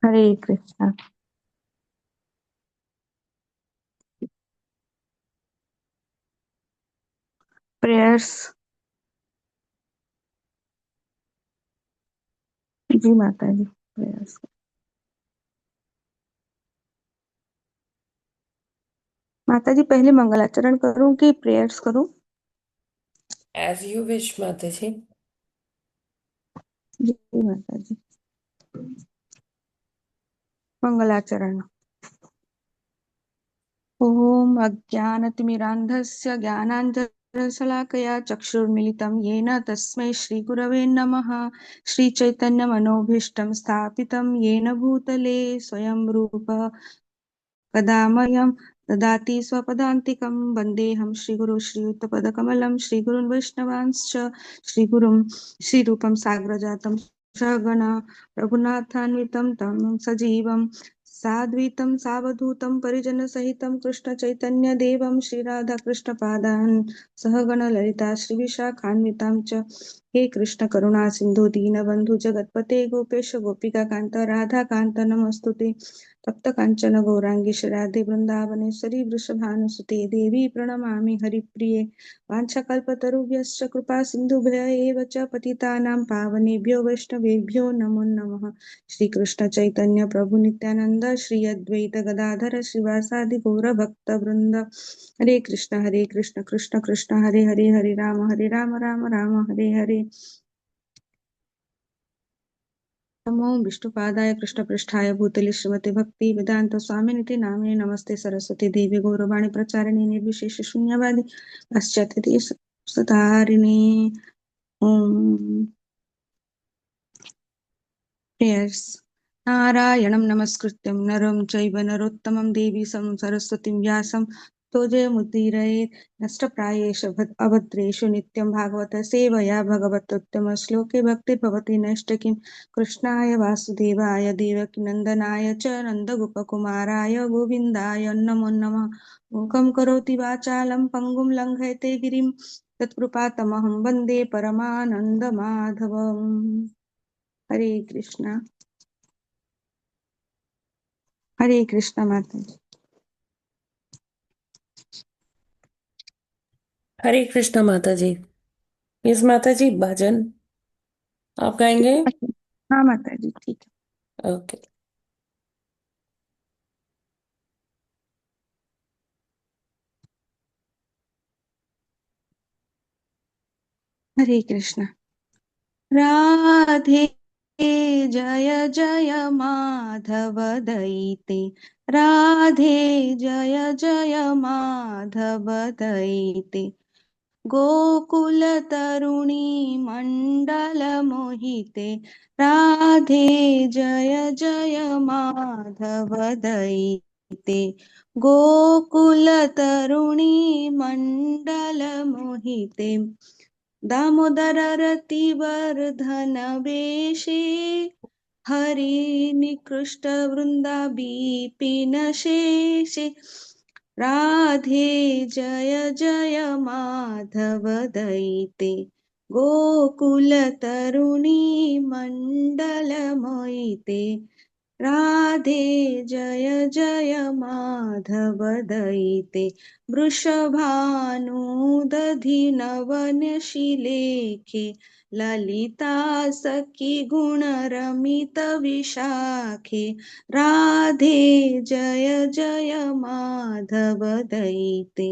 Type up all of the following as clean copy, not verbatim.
हरे Krishna. Prayers. जी माता जी, prayers. माता जी, पहले मंगलाचरण करूं कि प्रेयर्स करूं? एज यू विश माता जी। जी माता जी। मंगलाचरण। ओम अज्ञानतिमिरान्धस्य ज्ञानाञ्जनशलाकया चक्षुर्मिलितं येन तस्मै श्रीगुरवे नमः। श्रीचैतन्यमनोभीष्टं स्थापितं येन भूतले स्वयं रूप कदा मह्यं ददाति स्वपदान्तिकं। वन्देऽहं श्रीगुरु श्रीयुतपदकमलं श्रीगुरुन् वैष्णवांश्च श्रीगुरुं श्रीरूपं साग्रजातं सहगण रघुनाथान्वितं तं सजीवं साद्वैतं सावधूतं परिजनसहितं कृष्णचैतन्यदेवं श्रीराधाकृष्णपादान् सहगण ललिता श्रीविशाखान्वितां च। हे कृष्ण करुणा सिन्धु दीनबन्धु जगत्पते गोपेश गोपिकान्त राधाकान्त नमस्तुते। तप्त कांचन गौरांगी राधे वृंदावनेश्वरी वृषभानुसुते देवी प्रणमामि हरिप्रिये। वाञ्छाकल्पतरुभ्यश्च कृपा सिन्धुभ्य एव च पतितानां पावनेभ्यो वैष्णवेभ्यो नमो नमः। श्रीकृष्ण चैतन्य प्रभु नित्यानंद श्री अद्वैत गदाधर श्रीवासादि गौर भक्त वृंद। हरे कृष्ण कृष्ण कृष्ण हरे हरे, हरे राम राम राम हरे हरे। नमो विष्णुपादाय कृष्णपृष्ठाय भूतले श्रीमते भक्ति वेदांत स्वामिनिति नामिने नमस्ते सरस्वती देवी गौरवाणी प्रचारिणे निर्विशेष शून्यवादी पाश्चात्य देश सुधारिणे। ओम प्रेयर्स। नारायणं नमस्कृत्यं नरं चैव नरोत्तमं देवी सरस्वतीं व्यासं तो जयमुदीरयेत्। नष्टप्रायेषु अभद्रेषु नित्यं भागवत सेवया भगवतोत्तमश्लोके भक्तिर्भवति नष्टकिं। कृष्णाय वासुदेवाय देवकीनन्दनाय च नन्दगोपकुमाराय गोविन्दाय नमो नमः। मूकं करोति वाचालं पङ्गुं लङ्घयते गिरिं तत्कृपातमहं वन्दे परमानन्दमाधवम्। हरे कृष्णा। हरे कृष्णा माता जी। हरे कृष्णा माता जी। यस माता जी, भजन आप गाएंगे? हाँ माता जी, ठीक ओके। है। हरे कृष्णा। राधे जय जय माधव दैते, राधे जय जय माधव दैते। गोकुल तरुणी मंडल मोहिते, राधे जय जय माधव दैते। गोकुल तरुणी मंडल मोहिते, दामोदर रति वर्धन वेशे, हरि निकृष्ट वृंदा विपिन शेषे। राधे जय जय माधव दैते, गोकुल तरुणी मंडल मोहिते। राधे जय जय माधव दैते, वृषभानुदधि नवनशिलेखे। ललिता सखी गुण रमित विशाखे। राधे जय जय माधव दैते,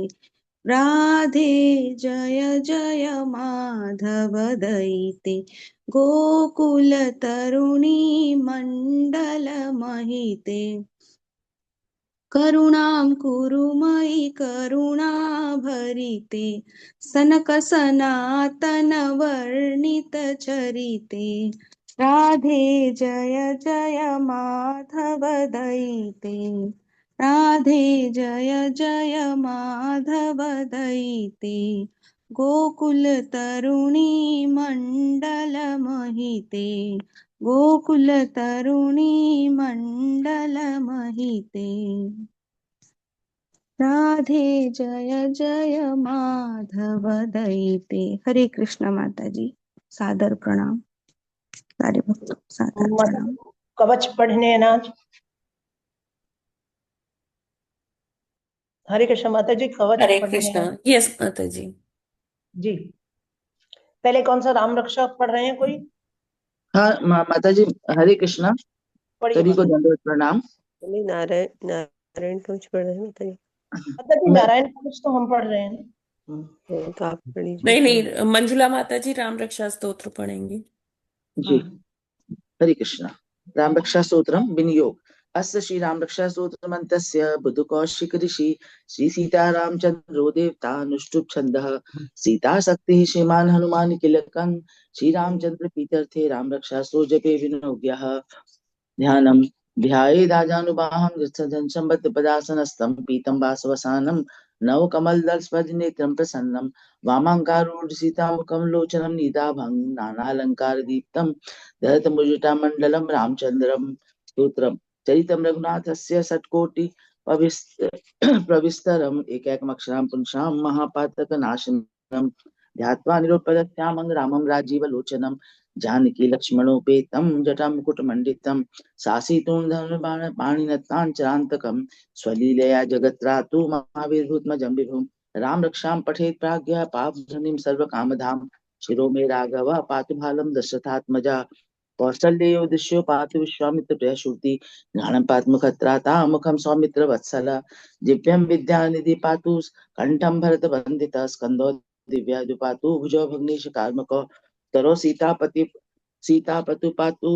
राधे जय जय माधव दैते। गोकुल तरुणी मंडल महिते, करुणां कुरु मयि करुणा भरिते। सनक सनातन वर्णित चरिते, राधे जय जय माधव दैते। राधे जय जय माधव दैते। गोकुल तरुणी मंडल महिते, गोकुल तरुणी मंडल महिते। राधे जय जय माधव दैते। हरे कृष्ण माता जी, सादर प्रणाम। सारे भक्तों को सादर प्रणाम। कवच पढ़ने हैं आज। हरे कृष्ण माता जी, कवच हरे पढ़ने कृष्णा। हैं यस माता जी। जी। पहले कौन सा राम रक्षा पढ़ रहे हैं कोई? हाँ माता जी, हरे कृष्णा। पढ़िए सभी को माता दंडवत प्रणाम। नहीं, नारायण नारायण कवच पढ़ रहे हैं माता जी। माता जी, मैं नारायण कवच तो हम पढ़ रहे हैं ना। तो आप पढ़ लीजिए। नहीं नहीं, मंजुला माता जी राम रक्षा स्तोत्र पढ़ेंगी। जी, हरे कृष्णा। राम रक्षा स्तोत्रम विनियोग। अस्य श्री राम रक्षा स्तोत्रमन्तस्य बुधकौशिक ऋषि श्री सीता रामचंद्रो देवता अनुष्टुप छन्दः सीता शक्ति श्रीमान हनुमान किलकं श्री रामचंद्र पीतर्थे राम रक्षा स्तो जपे विनियोग्यः। ध्यानम् ध्यायेदाजानुबाहं संबद्धपदासनस्थं पीतं वासवसानं नवकमलदलस्पर्शनेत्रं प्रसन्नं वामाङ्कारूढसीतामुखं लोचनं नीताभं नानालङ्कारदीप्तं दहतमुजुटामण्डलं रामचन्द्रं स्तोत्रम् चरितं रघुनाथस्य षट्कोटि प्रविस्तरम् एकैकमक्षरं पुंसां महापातकनाशनम् ध्यात्वा निरुपदत्यामं रामं राजीवलोचनं जानकी लक्ष्मणोपेतं जटामुकुटमण्डितं सासीतूर्धनुबाणपाणिनताञ्चरान्तकं स्वलीलया जगत्रातु महावीरभूतमजं विभुं राम रक्षां पठेत् प्राज्ञः पापधनिं सर्वकामधाम शिरो मे राघव पातु भालं दशरथात्मजा कौसल्यो दृश्यो पातु विश्वामित्र प्रसूति ज्ञानं पातु मुखत्राता मुखं सौमित्र वत्सल दिव्यं विद्यानिधि पातु कंठं भरत वंदिता स्कंदो दिव्यादि पातु भुजो भग्नेश कार्मको तरो सीतापतु पातु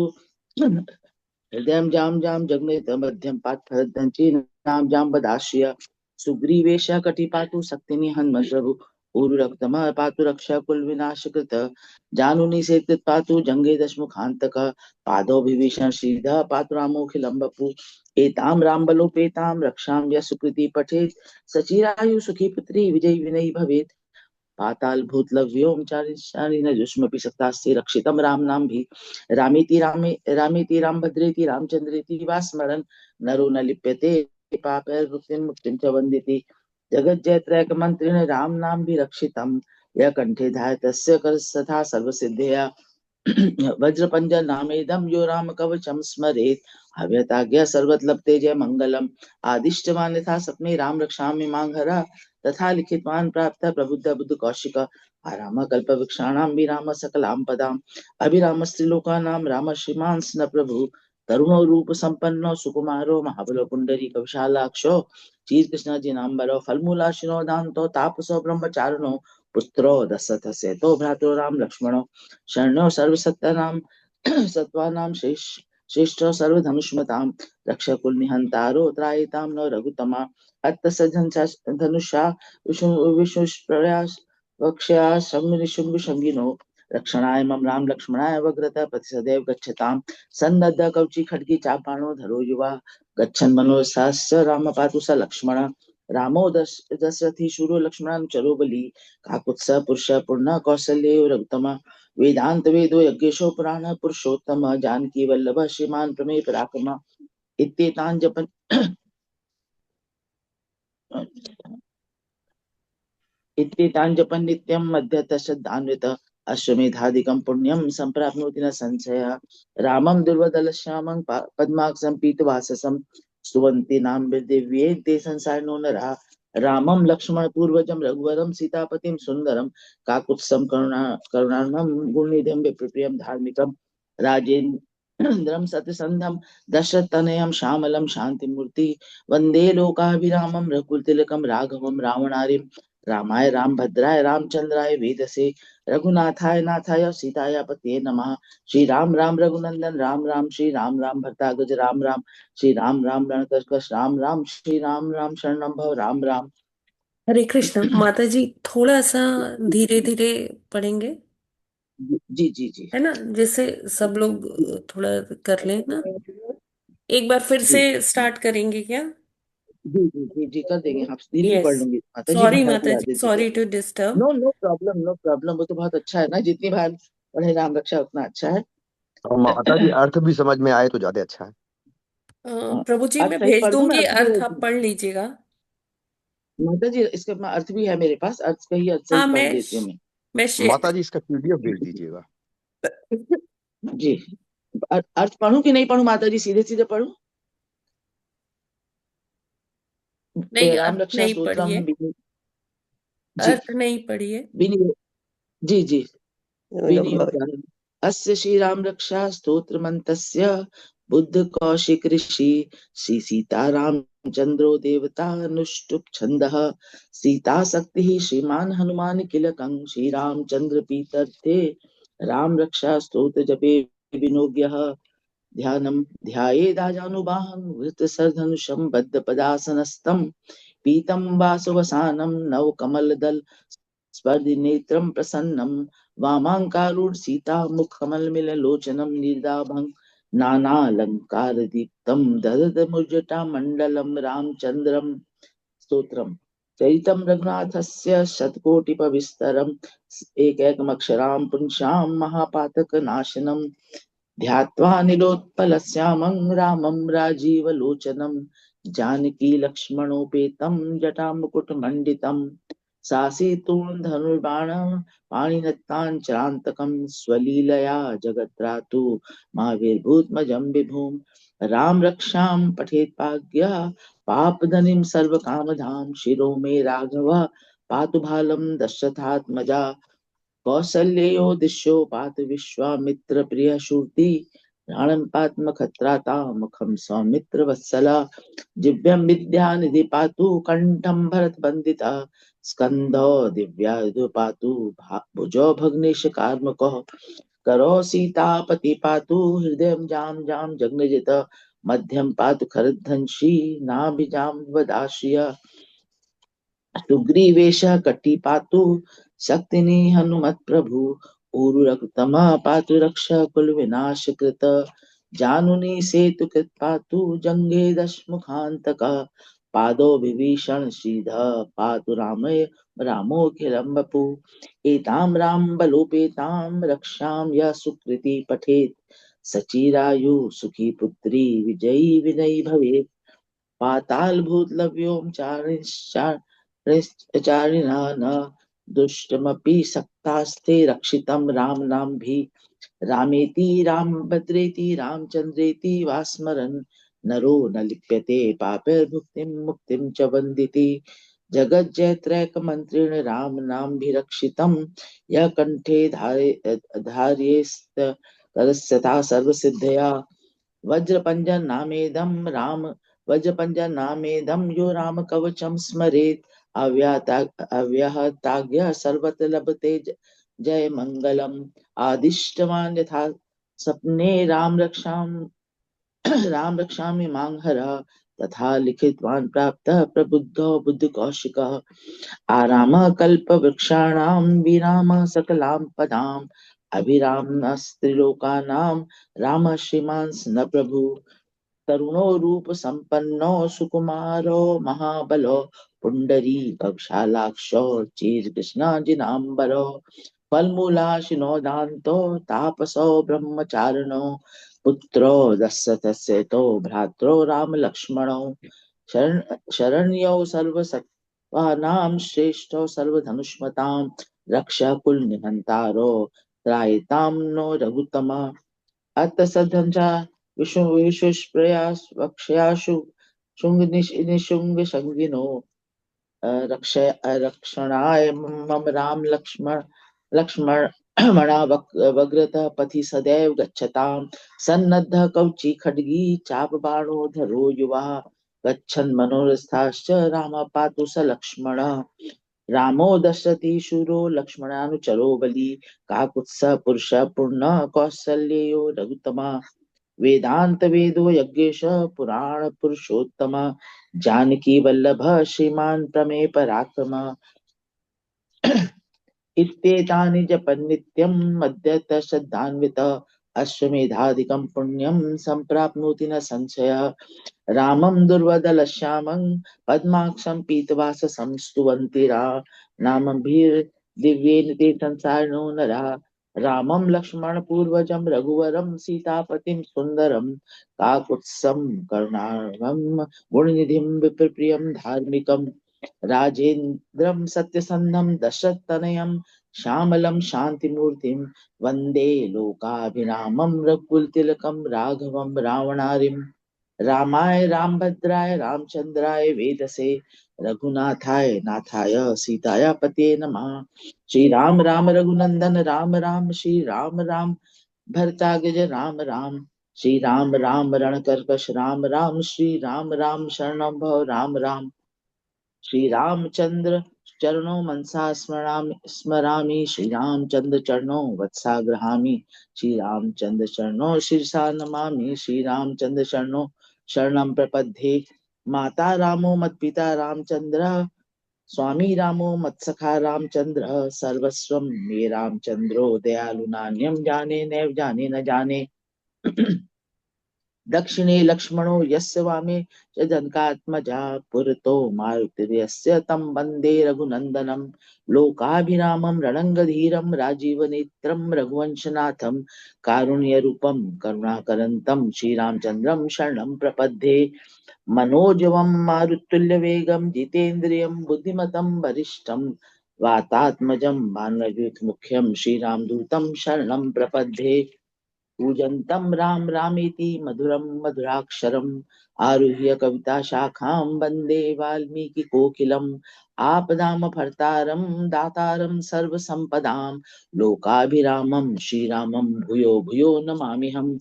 हृदयं जाम जाम जगन्नाथ मध्यम पात भरदंची नाम जाम बदाश्य सुग्रीवेश कटि पातु शक्तिनि हनुमत प्रभु उरुरक्तम पातु रक्षा कुल विनाश कृत जानुनि सेतु पातु जंगे दशमुखांतक पादो विभीषण श्रीध पातु रामोखिलं बपु एताम राम बलोपेताम रक्षाम यः सुकृति पठेत् सचिरायु सुखी पुत्री विजयी विनयी भवेत् पाताल भूतल व्योमचारी न जुष्मपि सत्तास्ते रक्षितम राम नाम भी रामेति राम भद्रेति रामचंद्रेति वा स्मरन् नरो न लिप्यते पापैर्मुक्तिं मुक्तिं च वन्दिति जगज्जयत्रैक मंत्रिण राम नाम भी रक्षितम यह कंठे धाय तस्य कर सथा सर्व सिद्धया वज्रपंजर नामेदम यो राम कवचम स्मरेत हव्यताज्ञा सर्वत लभते जय मंगलम आदिष्टवान था सपने राम रक्षा में मांग हरा तथा लिखितवान प्राप्त प्रबुद्ध बुद्ध कौशिक आराम कल्प वृक्षाणाम विराम सकलाम पदाम अभिराम स्त्रीलोकानाम राम श्रीमान स्न प्रभु तरुणो रूप संपन्नो सुकुमारो महाबलो पुंडरी कविशालाक्षो चीर कृष्ण जिनाम्बरो फलमूलाशिनो दान्तो तापसो ब्रह्मचारिणो पुत्रो दशरथ सेतो भ्रातरो राम लक्ष्मणो शरणो सर्वसत्तानां सत्त्वानां श्रेष्ठो सर्वधनुष्मतां रक्षकुल निहंतारो त्रायितां न रघुतमा अत्तसधन धनुषा विष्णुप्रयास वक्ष्या शम्निशुम्भ शंगिनो रक्षणाय मम राम लक्ष्मणाय वग्रता पति सदैव गच्छतां सन्नद्ध कवची खड्गी चापाणो धरो युवा गच्छन् मनोसास्य राम पातु स लक्ष्मण रामो दशरथी शूरो लक्ष्मणान् चरो बलि काकुत्स पुरुष पूर्ण कौशल्य रघुतमा वेदांत वेदो यज्ञेशो पुराण पुरुषोत्तम जानकी वल्लभ श्रीमान प्रमेय पराक्रम इत्येतान् जपन् इत्येतान् जपन् नित्यं मध्यतश्रद्धान्वित अश्वमेधादिकं पुण्यं सम्प्राप्नोति न संशयः रामं दुर्वदलश्यामं पद्माक्षं पीतवाससं स्तुवन्ति नाम दिव्ये ते संसारिणो नरः रामं लक्ष्मण पूर्वजं रघुवरं सीतापतिं सुंदरं काकुत्स्थं करुणार्णं गुणनिधिं विप्रियं धार्मिकं राजेन्द्रं सत्यसंधं दशरथतनयं श्यामलं शान्तिमूर्ति वन्दे लोकाभिरामं रघुकुलतिलकं राघवं रावणारिं रामाय रामभद्राय रामचंद्राय वेदसे रघुनाथाय नाथाय सीताय पतये नमः श्री राम राम रघुनंदन राम राम श्री राम राम भरतागज राम राम श्री राम राम रणकर्कश राम राम श्री राम राम शरणं भव राम राम। हरे कृष्णा माता जी, थोड़ा सा धीरे धीरे पढ़ेंगे, जी जी जी है ना, जिससे सब लोग थोड़ा कर लें ना। एक बार फिर जी से स्टार्ट करेंगे क्या? जी जी जी जी कर देंगे, आप धीरे भी पढ़ यस। लूंगी माता जी, सॉरी बार माता बुला जी, दीजिएगा। Sorry to disturb. No no problem, no problem, वो तो बहुत अच्छा है ना, जितनी बार पढ़े राम रक्षा उतना अच्छा है। और माता जी अर्थ भी समझ में आए तो ज्यादा अच्छा है। प्रभु जी, आप मैं सही भेज पढ़ दूं, मैं दूंगी, अर्थ भी अर्थ भेज आप दूं पढ़ लीजिएगा। माता जी, इसका अर्थ भी है मेरे पास, अर्थ का ही अर्थ सही हाँ, पढ़ देती हूँ मैं। मैं माता जी इसका पीडीएफ भेज दीजिएगा। जी अर्थ पढ़ूं कि नहीं पढ़ूं माता जी, सीधे सीधे पढ़ूं? नहीं, राम अर्थ रक्षा नहीं स्तोत्रम पढ़िए, जी अर्थ नहीं पढ़िए। जी जी दोनों को अस्य श्री राम रक्षा स्तोत्र मंत्रस्य बुद्ध कौशिक ऋषि श्री सीता रामचंद्रो देवता अनुष्टुप छंदः सीता शक्ति श्रीमान हनुमान किलकं श्री रामचंद्र पीतर्थे राम रक्षा स्तोत्र जपे विनोग्यः ध्यानं ध्यायेदाजानुबाहं वृत्तसरधनुषं बद्धपदासनस्थं पीतं वासवसानं नवकमलदल स्पर्धिनेत्रं प्रसन्नं वामाङ्कारूढ सीतामुखकमलमिललोचनं निर्दाभं नानालङ्कारदीप्तं ददतमुर्जटामण्डलं रामचन्द्रं स्तोत्रम् चरितं रघुनाथस्य शतकोटिपविस्तरम् एकैकमक्षरां पुंसां महापातकनाशनं ध्यात्वा निलोत्पलश्यामं रामं राजीवलोचनं जानकी लक्ष्मणोपेतं जटामुकुटमण्डितं सासीतूर्ण धनुर्बाण पाणिनत्ताञ्चरान्तकं स्वलीलया जगत्रातु महावीरभूतमजं विभुं राम रक्षां पठेत्पाज्ञः पापधनिं सर्वकामधां शिरो मे राघव पातु भालं दशरथात्मजा कौसल्यो दिश्यो पात विश्वामित्र प्रिय शूर्ति प्राणं खत्राता मुखम सौमित्र वत्सला जिव्यं विद्यानिधि पातु कंठं भरत बंदिता स्कंधो दिव्यायुध पातु भुजो भग्नेश कार्मको करो सीतापति पातु हृदय जाम जाम जग्नजित मध्यम पातु खरधंशी नाभिजाम वदाश्रिय सुग्रीवेश कटी पातु शक्तिनी हनुमत प्रभु उरुरक्तम पातु रक्ष कुल विनाश कृत जानुनी सेतु कृत पातु जंगे दशमुखांतक पादो विभीषण श्रीध पातु रामय रामोखिलं वपु एताम राम बलोपेताम रक्षाम यः सुकृति पठेत् सचिरायु सुखी पुत्री विजयी विनयी भवेत् पाताल भूतलव्योम चारिणा न दुष्टमपि सक्तास्ते रक्षितं राम नाम भी रामेति राम भद्रेति रामचंद्रेति वास्मरन् नरो न लिप्यते पापैर्भुक्तिं मुक्तिं च वन्दिति जगज्जयत्रैक मंत्रेण राम नाम भी रक्षितं यः कंठे धारयेस्त करस्यथा सर्वसिद्धया वज्रपंजन नामेदं राम वज्रपंजन नामेदं यो राम कवचम स्मरेत् अव्याहताज्ञ सर्वत्र लभते जय मंगलम आदिष्टवान यथा सपने राम रक्षामि मांहर तथा लिखितवान प्राप्त प्रबुद्धो बुद्ध कौशिकः आराम कल्प वृक्षाणां विराम सकलां पदाम् अभिरामस्त्रिलोकानां राम श्रीमांस न प्रभु तरुणो रूप संपन्नो सुकुमारो महाबलो पुंडरी कक्षालाक्षो चीर कृष्णाजिनांबरो फलमूलाशिनो दान्तो तापसो ब्रह्मचारिणो पुत्रो दशरथस्य तो भ्रात्रो राम लक्ष्मणो शरण्यो सर्वसत्त्वानां श्रेष्ठो सर्वधनुष्मतां रक्षा कुल निहंतारो त्रायतां नो रघुतमा अत सधंजा विश्वप्रयास वक्षयाशु शुंग निशुंग संगिनो रक्षणाय मम राम लक्ष्मण मणा वग्रतः पथि सदैव गच्छताम् सन्नद्धः कवची खड्गी चाप बाणो धरो युवा गच्छन् मनोरथाश्च राम पातु स लक्ष्मण रामो दशरथी शूरो लक्ष्मणानुचरो बली काकुत्स पुरुष पूर्ण कौसल्यो रघुतमा वेदांत वेदो यज्ञेश पुराण पुरुषोत्तम जानकी वल्लभ श्रीमान प्रमे पराक्रम इत्येतानि जपन् नित्यं मद्यत श्रद्धान्वित अश्वमेधाधिकं पुण्यं सम्प्राप्नोति न संशयः रामं दुर्वदलश्यामं पद्माक्षं पीतवाससं स्तुवन्ति नामभिर्दिव्येन ते संसारिणो नरः रामं लक्ष्मण पूर्वजं रघुवरं सीतापतिं सुन्दरं काकुत्स्थं करुणार्णवं गुणनिधिं विप्रप्रियं धार्मिकं राजेन्द्रं सत्यसन्धं दशरथतनयं श्यामलं शान्तिमूर्तिं वन्दे लोकाभिरामं रघुकुलतिलकं राघवं रावणारिं रामाय रामभद्राय रामचन्द्राय वेदसे रघुनाथाय नाथाय सीताया पते नमः। श्री राम राम रघुनंदन राम राम श्री राम राम भरताग्रज राम राम श्री राम राम रणकर्कश राम राम श्री राम राम शरणं भव राम राम श्री रामचंद्र चरणों मनसा स्मरामि श्री रामचंद्र चरणों वत्सा गृहामि श्री रामचंद्र चरणों शीर्षा नमामि श्री रामचंद्र चरणों शरणं प्रपद्ये। माता रामो मत पिता रामचंद्र स्वामी रामो मत्सखा रामचंद्र सर्वस्वं मे रामचंद्रो दयालु नान्यं जाने नैव जाने न जाने। दक्षिणे लक्ष्मणो यस्य वामे च जनकात्मजा पुरतो मारुतिर्यस्य तं वन्दे रघुनन्दनं लोकाभिरामं रणङ्गधीरं राजीवनेत्रं रघुवंशनाथं कारुण्यरूपं करुणाकरन्तं श्रीरामचन्द्रं शरणं प्रपद्ये। मनोजवं मारुतुल्यवेगं जितेन्द्रियं बुद्धिमतं वरिष्ठं वातात्मजं मानवयूथमुख्यं श्रीरामदूतं शरणं प्रपद्ये। कूजन्तं राम रामेति मधुरं मधुराक्षरम् आरुह्य कविता शाखां वन्दे वाल्मीकिकोकिलम् आपदामभर्तारं दातारं सर्वसम्पदां लोकाभिरामं श्रीरामं भूयो भूयो नमाम्यहम्।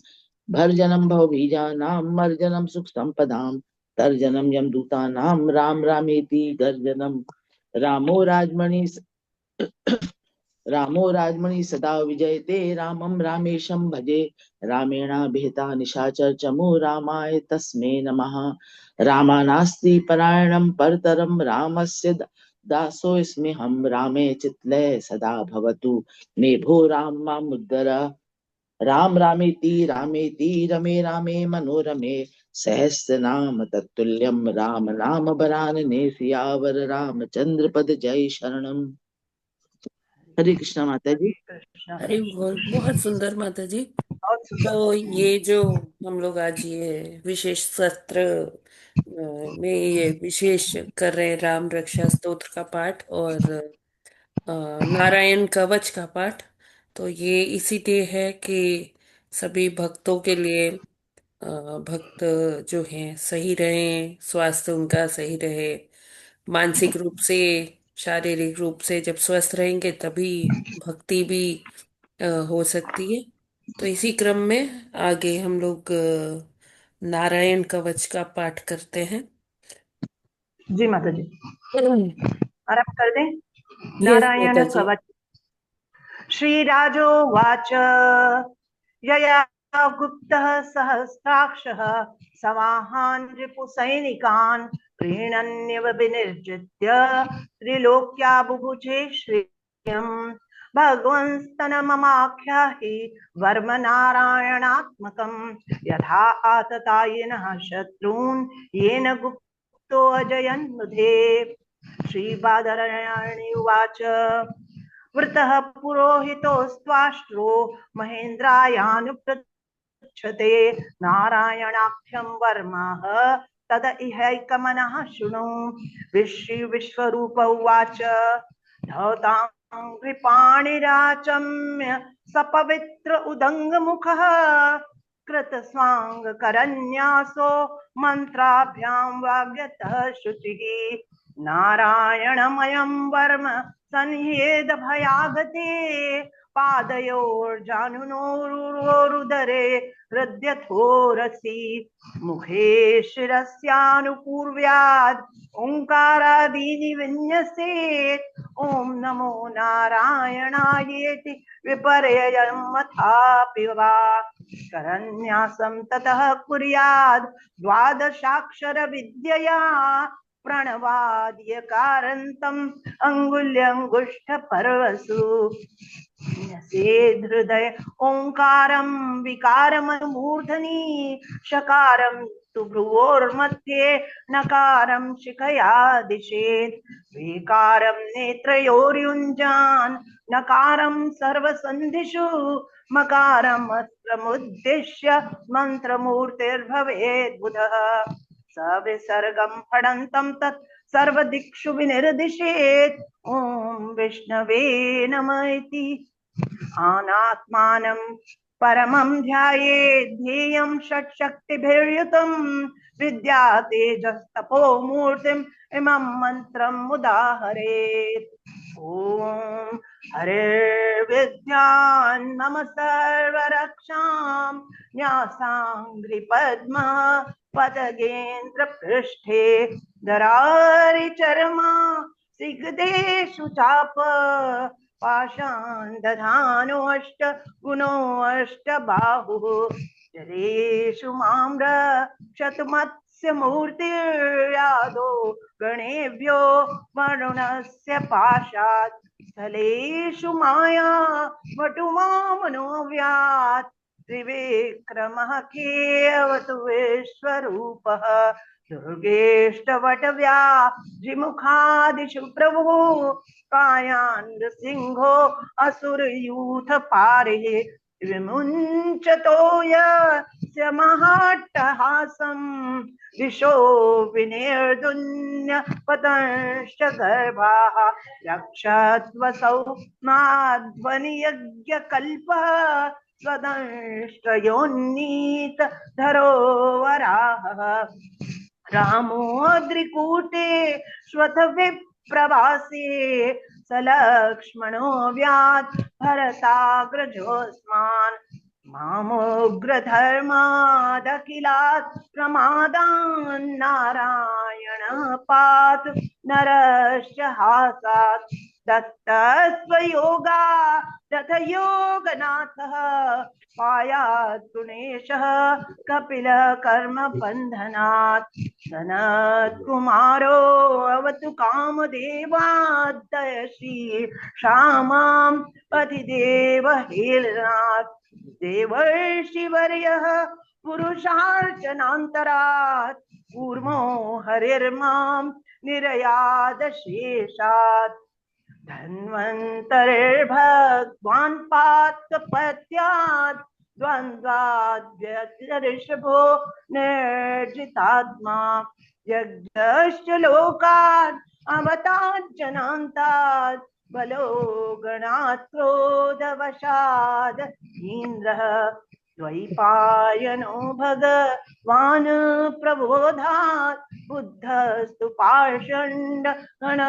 भर्जनं भवबीजानां मर्जनं सुखसम्पदां तर्जनं यमदूतानां राम रामेति गर्जनं रामो राजमणि सदा विजयते रामं रामेशं भजे रामेणाभिहिता निशाचर चमु रामाय तस्मै नमः। रामानास्ति परायणं परतरं रामस्य दासोऽस्म्यहं रामे चित्लय सदा भवतु मे भो राम मामुद्धर। राम रामेति रमे रामे मनोरमे सहस्रनाम तत्तुल्यं राम नाम वरानने सियावर रामचंद्र पद जय शरणम। हरे कृष्णा माता जी। कृष्ण अरे बहुत सुंदर माता जी। बहुत सुंदर। तो ये जो हम लोग आज ये विशेष सत्र में ये विशेष कर रहे हैं राम रक्षा स्तोत्र का पाठ और नारायण कवच का पाठ। तो ये इसीलिए है कि सभी भक्तों के लिए भक्त जो हैं सही रहें, स्वास्थ्य उनका सही रहे, मानसिक रूप से शारीरिक रूप से जब स्वस्थ रहेंगे तभी भक्ति भी हो सकती है। तो इसी क्रम में आगे हम लोग नारायण कवच का पाठ करते हैं। जी माता जी आरंभ कर दें। यस नारायण माता जी। कवच। श्रीराजोवाच यया गुप्तः सहस्राक्षः समाहान् रिपुसैनिकान् प्रीणन्यव विनिर्जित्य त्रिलोक्या बुभुजे श्रियम् भगवंस्तनममाख्याहि वर्म नारायणात्मकम् यथा आततायिनः शत्रून् येन गुप्तो अजयन्मुधे। श्रीबादरायणी उवाच वृतः पुरोहितोस्त्वाष्ट्रो महेन्द्रायानुपृच्छते नारायणाख्यं वर्मः तद इहैकमनः शृणु। विश्वरूप उवाच धौतां कृपाणिराचम्य सपवित्र उदङ्गमुखः कृतस्वाङ्गकरन्यासो मन्त्राभ्यां वाग्यतः शुचिः नारायणमयं वर्म सन्निहेद भयागते पादयोर्जानुनोरुदरे हृद्यथोरसि मुखे शिरस्यानुपूर्व्याद् ओङ्कारादीनि विन्यसेत् ॐ नमो नारायणायेति विपर्ययमथापि वा करन्यासं ततः कुर्याद् द्वादशाक्षर विद्यया प्रणवाद्यकारन्तम् अङ्गुल्यङ्गुष्ठपर्वसु हृदय ओंकारं विकारमूर्धनि शकारं तु भ्रुवोर्मध्ये नकारं शिखया दिशेत् विकारं नेत्रयोर्युञ्जान् नकारं सर्वसन्धिषु मकारम् अस्त्रमुद्दिश्य मन्त्रमूर्तिर्भवेत् बुधः सविसर्गं फडन्तं तत् सर्वदिक्षु विनिर्दिशेत् ॐ विष्णवे नमः इति। अनात्मानं परमं ध्यायेत् ध्येयं षट्शक्तिभिर्युतं विद्या तेजस्तपो मूर्तिम् इमं मन्त्रम् उदाहरेत्। ॐ हरिर्विद्यान् मम सर्वरक्षां न्यासाङ्घ्रिपद्मः पदगेन्द्र पृष्ठे दरारिचर्मा सिगदेषु चाप पाषाण दधानो अष्ट गुणो अष्ट बाहुः जलेषु मां रक्षतु मत्स्य मूर्तिर्यादो गणेभ्यो वरुणस्य पाशात् स्थलेषु माया वटु मामनोव्यात् त्रिविक्रमः केवतु विश्वरूपः दुर्गेष्टवटव्याधिमुखादिषु प्रभुः कायान्नृसिंहो असुरयूथ पारे विमुञ्चतो यस्य महाट्टहासम् दिशो विनिर्दुन्य पतंश्च गर्भाः रक्षत्वसौ माध्वनियज्ञकल्पः स्वदंष्ट्रयोन्नीत धरोवराः रामोऽग्रिकूटे श्वथ विप्रवासे सलक्ष्मणो व्यात् भरताग्रजोऽस्मान् मामोग्रधर्मादखिलात् प्रमादान् नारायण पात् नरश्च हासात् दत्तस्वयोगा तथ योगनाथः पायात् गुणेशः कपिल कर्म बन्धनात् सनत् कुमारो अवतु कामदेवादयश्री श्यामां पतिदेव हेलनात् देवर्षिवर्यः पुरुषार्चनान्तरात् कूर्मो हरिर्मां निर्यादशेषात् धन्वन्तरिर्भगवान् पात्कपत्यात् द्वन्द्वाद्यऋषभो निर्जितात्मा यज्ञश्च लोकान् अवतात् जनान्तात् बलो गणात् क्रोधवशाद् इन्द्रः द्वैपायनो भगवान् प्रबोधात् बुद्धस्तु पाषण्ड गण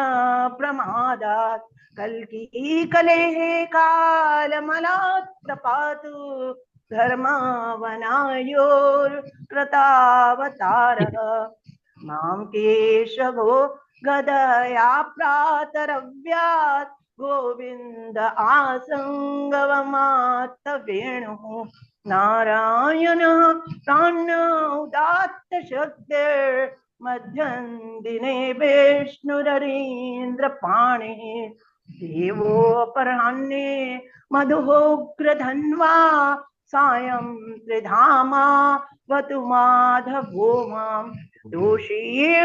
प्रमादात् कल्की कलेः कालमलात् प्रपातु धर्मावनायोर्कृतावतारः मां केशवो गदया प्रातरव्यात् गोविन्द आसङ्गवमात्त वेणुः नारायणः प्राणोदात्त शक्तिर्मध्यं दिने विष्णुररीन्द्रपाणिः देवोऽपराह्ने मधुग्रधन्वा सायं त्रिधामा वतु माधवो मां दोषी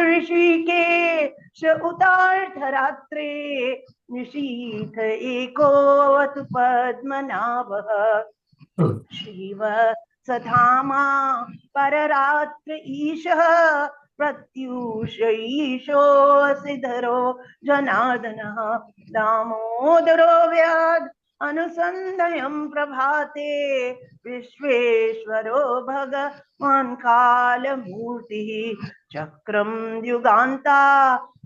ऋषिकेश उतार्धरात्रे निशीथ एकोऽवतु पद्मनाभः शिव सधामा पररात्र ईशः प्रत्यूष ईशोऽसि धरो जनार्दनः दामोदरो व्याध अनुसन्धयं प्रभाते विश्वेश्वरो भगवान् कालमूर्तिः चक्रं युगान्ता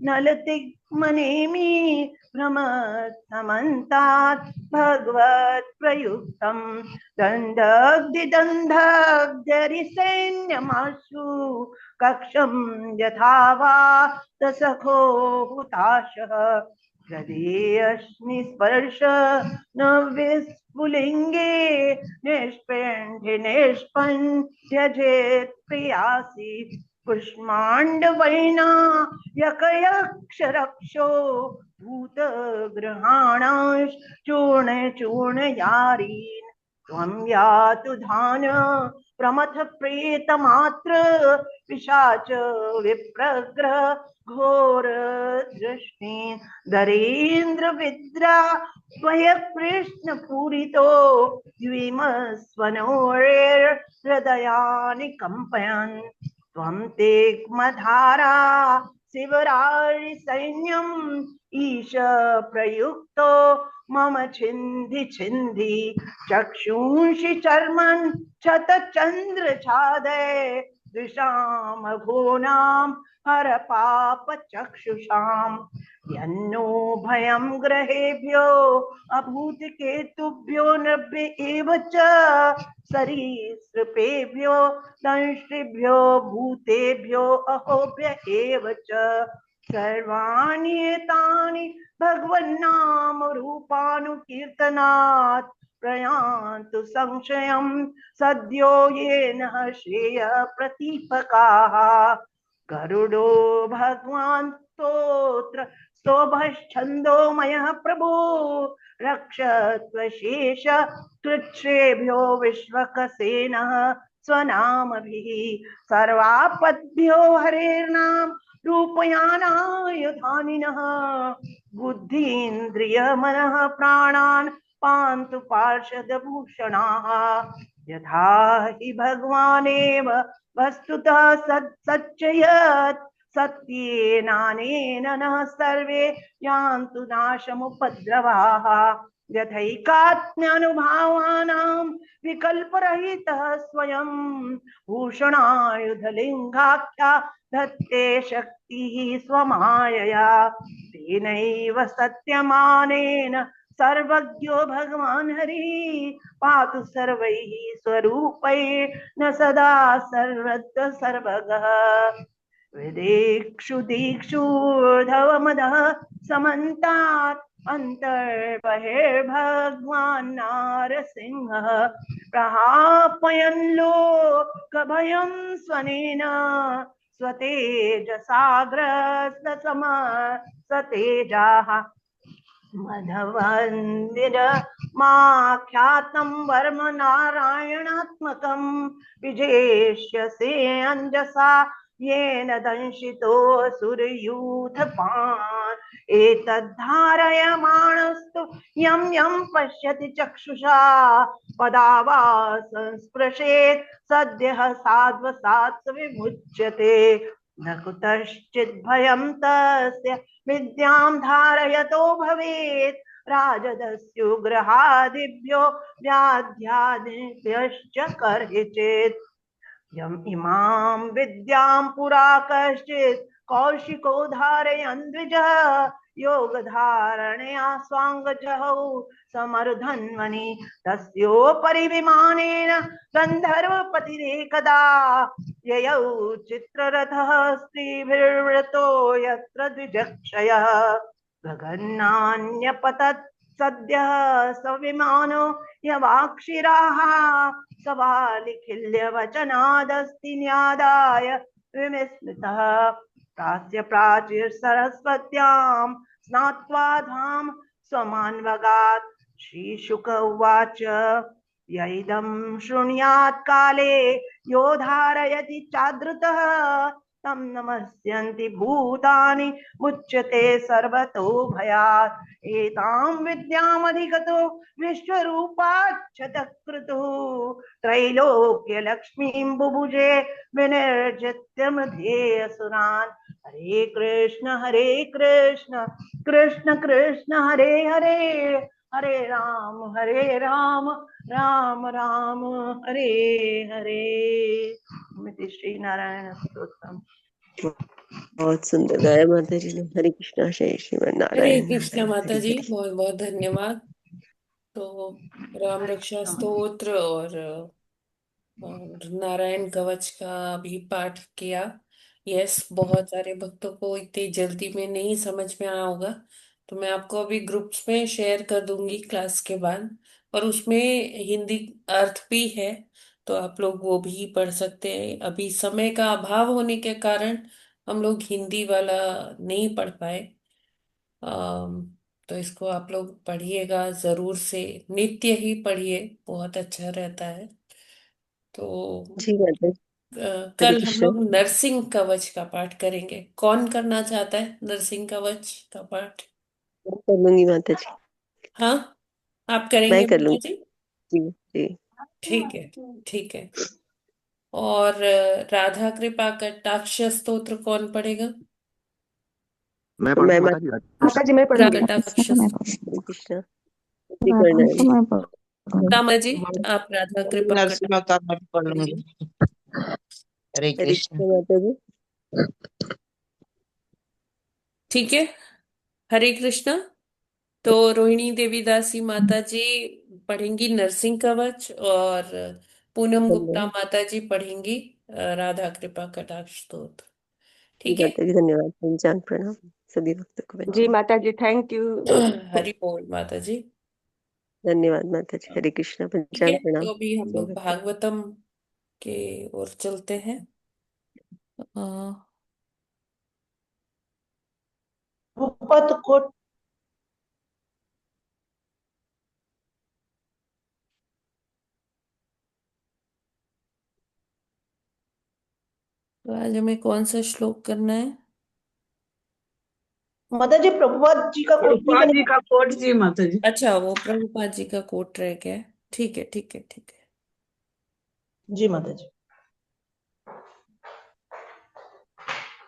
नलतिग्मनेमि भ्रमत्समन्तात् भगवत् प्रयुक्तं दण्डग्धिदण्डग्धरिसैन्यमाशु कक्षं यथा वा तसखो हुताशः हृदयेऽस्मि स्पर्श न विस्फुलिङ्गे निष्पिण्डे निष्पन्ध्यजेत् प्रियासि कुष्माण्डवैना यकयक्षरक्षो भूतगृहाणाश्चूर्ण चूर्णयारीन् त्वं यातु धान प्रमथ प्रेतमात्र पिशाच विप्रग्रह घोर दृष्टि दरेन्द्र विद्रा स्वय कृष्ण पूरितो द्विमस्वनोर्हृदयानि कंपयन् त्वं तेक्मधारा शिवरारि सैन्यम् ईश प्रयुक्तो मम छिन्धि छिन्धि चक्षुंषि चर्मन् क्षतचन्द्र छादय द्विषाम भूनां हर पाप चक्षुषाम् यन्नो भयं ग्रहेभ्यो अभूत केतुभ्यो नृभ्य एव च सरीसृपेभ्यो दंष्ट्रिभ्यो भूतेभ्यो अहोभ्य एव च सर्वाणि एतानि भगवन्नाम रूपानुकीर्तनात् प्रयान्तु संशयं सद्यो येन श्रेय प्रतीपकाः गरुडो भगवान् स्तोत्र स्तोभश्छन्दोमयः प्रभो रक्षत्वशेष कृच्छ्रेभ्यो विश्वकसेनः स्वनामभिः सर्वापद्भ्यो हरेर्नाम रूपयानायुधानिनः बुद्धीन्द्रियमनः प्राणान् पान्तु पार्षदभूषणाः यथा हि भगवानेव वस्तुतः सच्चयत् सत्येनानेन नः सर्वे यान्तु नाशमुपद्रवाः यथैकात्म्यानुभावानां विकल्परहितः स्वयं भूषणायुधलिङ्गाख्या धत्ते शक्तिः स्वमायया तेनैव सत्यमानेन सर्वज्ञो भगवान् हरिः पातु सर्वैः स्वरूपैर्न सदा सर्वत्र सर्वगः विदिक्षु दीक्षूर्धवमदः समन्तात् अन्तर्बहिर्भगवान् नारसिंहः प्रहापयन् लोकभयं स्वनेन स्वतेजसाग्रस्तसतेजाः मधवन्दिरमाख्यातं वर्म नारायणात्मकं विजेष्यसे अंजसा येन दंशितोऽसुरयूथपान् एतद्धारयमाणस्तु यं यं पश्यति चक्षुषा पदावा संस्पृशेत् सद्यः साध्वसात् विमुच्यते न कुतश्चित् भयं तस्य विद्यां धारयतो भवेत् राजदस्युग्रहादिभ्यो व्याध्यादिभ्यश्च कर्हिचित् यम् इमां विद्यां पुरा कश्चित् कौशिको धारयन् द्विजः योगधारणया स्वाङ्गजहौ समरुधन्वनि तस्योपरि विमानेन गन्धर्वपतिरेकदा ययौ चित्ररथः स्त्रीभिर्वृतो यत्र द्विजक्षयः गगनान्यपतत् सद्यः सविमानो यवाक्षिराः सवालिखिल्य वचनादस्ति न्यादाय विस्मृतः प्राच्य प्राचीर सरस्वत्यां स्नात्वा धाम स्वमान्वगात् श्रीशुक उवाच यैदं शृणुयात् काले यो धारयति चादृतः तं नमस्यन्ति भूतानि मुच्यते सर्वतो भयात् एतां विद्यामधिगतो विश्वरूपाच्छतक्रतुः त्रैलोक्यलक्ष्मीं बुभुजे विनिर्जित्य मृधे असुरान् हरे कृष्ण कृष्ण कृष्ण हरे हरे हरे राम राम राम हरे हरे। श्री नारायण स्तोत्रम। बहुत सुंदर गाया माता जी ने। हरे कृष्णा जय श्रीमन हरे नारायण कृष्ण नारायण माता हरे जी, हरे। बहुत बहुत धन्यवाद। तो राम रक्षा स्तोत्र और नारायण कवच का भी पाठ किया। यस, बहुत सारे भक्तों को इतनी जल्दी में नहीं समझ में आया होगा, तो मैं आपको अभी ग्रुप्स में शेयर कर दूंगी क्लास के बाद। और उसमें हिंदी अर्थ भी है, तो आप लोग वो भी पढ़ सकते हैं। अभी समय का अभाव होने के कारण हम लोग हिंदी वाला नहीं पढ़ पाए। तो इसको आप लोग पढ़िएगा जरूर से, नित्य ही पढ़िए, बहुत अच्छा रहता है। तो जी माता जी। हरे कल हम कृष्ण। लोग नरसिंह कवच का पाठ करेंगे। कौन करना चाहता है नरसिंह कवच का पाठ? मैं कर लूंगी माता जी। हाँ, आप मैं करेंगे कर माता लूंगी। जी? जी जी। ठीक है, ठीक है। और राधा कृपा कटाक्ष स्तोत्र कौन पढ़ेगा? मैं पढ़ मैं दूं माता जी? माता जी मैं पढ़ूंगी, कटाक्ष इसमें तो मैं पढ़ूंगी, हरे कृष्णा जी करना राधा है। तो मैं पढ़ूंगी। कामा जी, आप राधा कृपा नरसिंह अवतार में भी पढ़ कटाक्ष। लूंगी। हरे हरे कृष्ण। कृष्णा माता जी। ठीक है, हरे कृष्णा। तो रोहिणी देवीदासी माता जी पढ़ेंगी नरसिंह कवच, और पूनम गुप्ता धन्यवाद माता जी पढ़ेंगी राधा कृपा कटाक्ष स्तोत्र। जी ठीक है। माता जी, धन्यवाद। पंचांग प्रणाम सभी भक्तों को। जी पंचांग माता जी थैंक यू। हरि बोल माता जी। धन्यवाद माता जी। हरे कृष्णा। ठीक है, पंचांग प्रणाम तो अभी हम सभी लोग भक्तों भागवतम के ओर चलते हैं। अ, भूपत को तो आज हमें कौन सा श्लोक करना है? माता जी प्रभुपाद जी का कोट नहीं प्रभुपाद जी करना। का कोट जी माता जी। अच्छा, वो प्रभुपाद जी का कोट रह गया है। ठीक है, ठीक है, ठीक है। जी माता जी।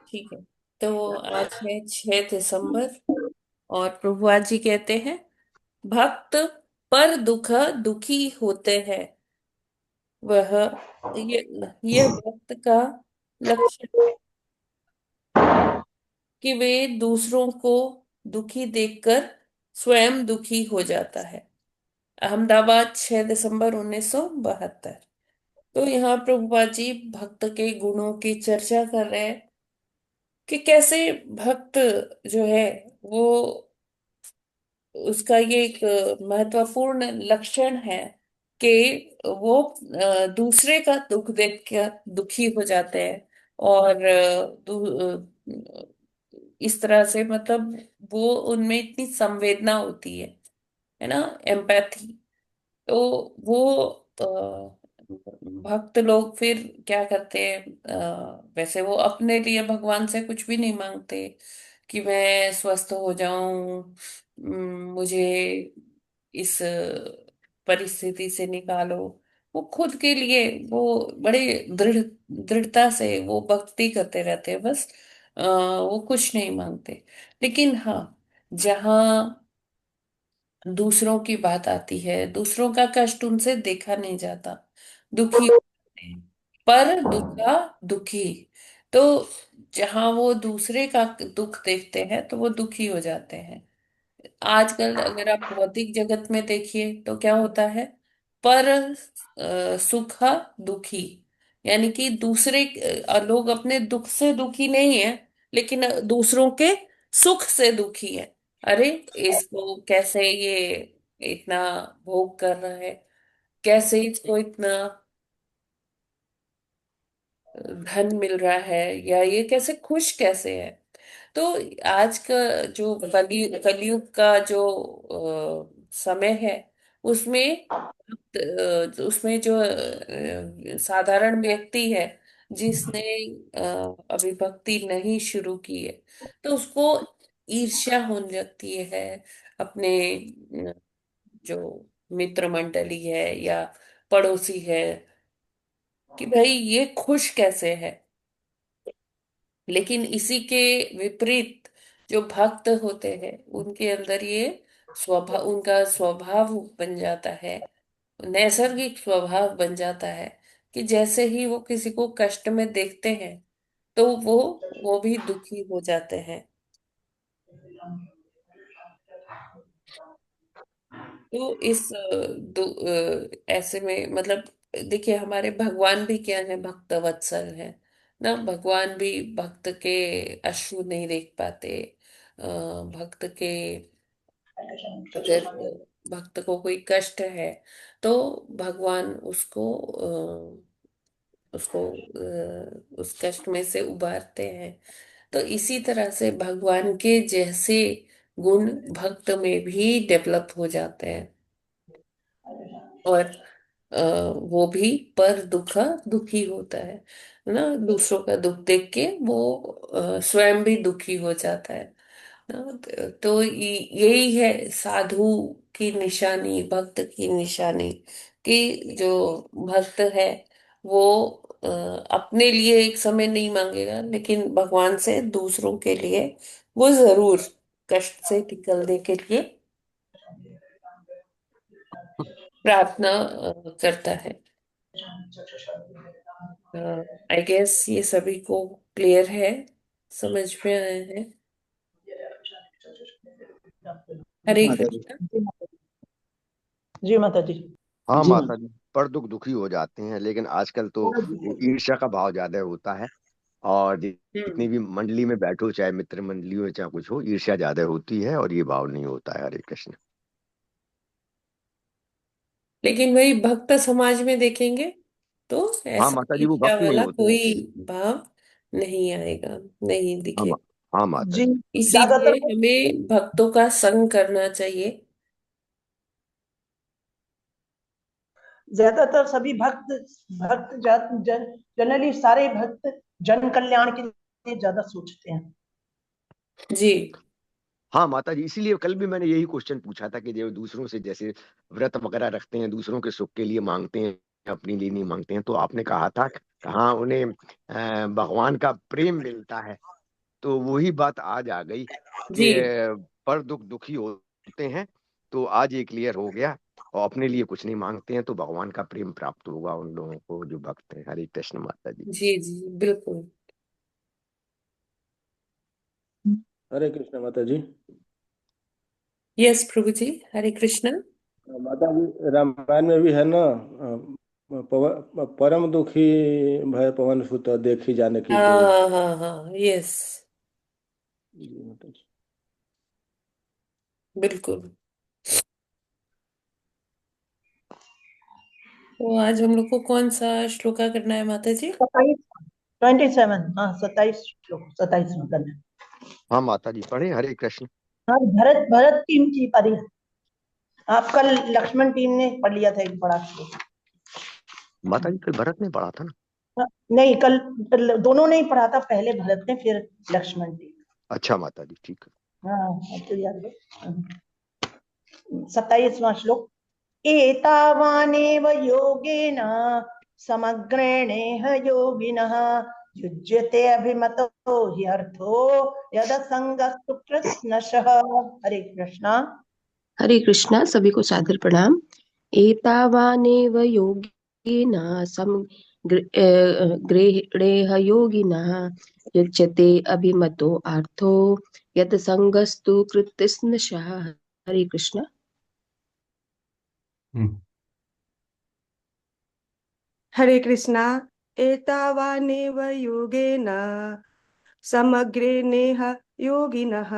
ठीक है, तो आज है 6 दिसंबर, और प्रभुपाद जी कहते हैं, भक्त पर दुखी होते हैं, वह ये भक्त का लक्षण है कि वे दूसरों को दुखी देखकर स्वयं दुखी हो जाता है। अहमदाबाद 6 दिसंबर 1972। तो यहाँ प्रभुपाद जी भक्त के गुणों की चर्चा कर रहे हैं कि कैसे भक्त जो है वो, उसका ये एक महत्वपूर्ण लक्षण है कि वो दूसरे का दुख देख कर दुखी हो जाते हैं, और इस तरह से मतलब वो उनमें इतनी संवेदना होती है ना, एम्पैथी। तो वो भक्त लोग फिर क्या करते हैं, वैसे वो अपने लिए भगवान से कुछ भी नहीं मांगते कि मैं स्वस्थ हो जाऊं, मुझे इस परिस्थिति से निकालो। वो खुद के लिए वो बड़े दृढ़ता से वो भक्ति करते रहते हैं बस। वो कुछ नहीं मांगते। लेकिन हाँ, जहाँ दूसरों की बात आती है, दूसरों का कष्ट उनसे देखा नहीं जाता, दुखी होते हैं, पर दुखा दुखी। तो जहां वो दूसरे का दुख देखते हैं तो वो दुखी हो जाते हैं। आजकल अगर आप भौतिक जगत में देखिए तो क्या होता है, पर सुखा दुखी, यानी कि दूसरे लोग अपने दुख से दुखी नहीं है, लेकिन दूसरों के सुख से दुखी है। अरे, इसको कैसे ये इतना भोग कर रहा है, कैसे इसको इतना धन मिल रहा है, या ये कैसे खुश कैसे है। तो आज का जो कलयुग का जो समय है, उसमें उसमें जो साधारण व्यक्ति है, जिसने अभी भक्ति नहीं शुरू की है, तो उसको ईर्ष्या होने लगती है अपने अ, जो मित्र मंडली है या पड़ोसी है, कि भाई ये खुश कैसे है। लेकिन इसी के विपरीत जो भक्त होते हैं, उनके अंदर ये स्वभाव, उनका स्वभाव बन जाता है, नैसर्गिक स्वभाव बन जाता है, कि जैसे ही वो किसी को कष्ट में देखते हैं तो वो भी दुखी हो जाते हैं। तो इस ऐसे में मतलब देखिए, हमारे भगवान भी क्या है, भक्त वत्सल है ना। भगवान भी भक्त के अश्रु नहीं देख पाते। भक्त के, अगर भक्त को कोई कष्ट है तो भगवान उस कष्ट में से उबारते हैं। तो इसी तरह से भगवान के जैसे गुण भक्त में भी डेवलप हो जाते हैं, और अ, वो भी पर दुखी होता है ना। दूसरों का दुख देख के वो स्वयं भी दुखी हो जाता है ना। तो यही है साधु की निशानी, भक्त की निशानी, कि जो भक्त है वो अपने लिए एक समय नहीं मांगेगा, लेकिन भगवान से दूसरों के लिए वो जरूर कष्ट से निकलने के लिए प्रार्थना करता है। आई गेस ये सभी को क्लियर है, समझ में आया है। हरे माता जी। कृष्णा। जी माता जी। हाँ जी माता जी, पर दुखी हो जाते हैं, लेकिन आजकल तो ईर्ष्या का भाव ज्यादा होता है। और जितनी भी मंडली में बैठो, चाहे मित्र मंडली हो चाहे कुछ हो, ईर्ष्या ज्यादा होती है और ये भाव नहीं होता है। हरे कृष्ण। लेकिन वही भक्त समाज में देखेंगे तो हाँ ऐसा माता जी, वो ईर्ष्या भक्त नहीं वाला होते कोई हैं। भाव नहीं आएगा, नहीं हाँ दिखे। हाँ माता जी जी। इसीलिए ज्यादातर हमें भक्तों का संग करना चाहिए। ज्यादातर सभी भक्त भक्त जनरली सारे भक्त जन कल्याण के लिए ज्यादा सोचते हैं। जी हाँ माता जी, इसीलिए कल भी मैंने यही क्वेश्चन पूछा था कि जो दूसरों से जैसे व्रत वगैरह रखते हैं, दूसरों के सुख के लिए मांगते हैं, अपने लिए नहीं मांगते हैं, तो आपने कहा था कि हाँ उन्हें भगवान का प्रेम मिलता है। तो वही बात आज आ गई जी कि पर दुखी होते हैं, तो आज ये क्लियर हो गया। और अपने लिए कुछ नहीं मांगते हैं तो भगवान का प्रेम प्राप्त होगा उन लोगों को जो भक्त हैं। हरे कृष्ण माता जी। जी जी बिल्कुल। हरे कृष्ण माता जी। यस प्रभु जी, हरे कृष्ण। माता जी, रामायण में भी है ना, परम दुखी भय पवन सुत देखी जाने की हाँ देव। हाँ हाँ हाँ, यस जी माता जी। बिल्कुल। तो आज हम लोग को कौन सा श्लोका करना है माता जी? 27 हाँ 27 श्लोक 27 में करना है। हाँ माता जी, पढ़े। हरे कृष्ण। हाँ भरत भरत टीम की पारी। आप कल लक्ष्मण टीम ने पढ़ लिया था एक बड़ा श्लोक। माता जी, कल भरत ने पढ़ा था ना? हाँ, नहीं कल दोनों ने ही पढ़ा था, पहले भरत ने फिर लक्ष्मण टीम। अच्छा माता जी, ठीक है। हाँ अब तो याद है। 27वां श्लोक। एतावानेव योगेन समग्रेणेह योगिनः युज्यते अभिमतो ह्यर्थो यदसंगस्तु कृत्स्नशः। हरे कृष्णा। हरे कृष्णा। सभी को सादर प्रणाम। एतावानेव योगेन समग्रेणेह योगिनः युज्यते अभिमतो अर्थो यत् संगस्तु कृत्स्नशः। हरे कृष्णा। हरे कृष्णा। एतावानेव योगेन समग्रेणेह योगिनः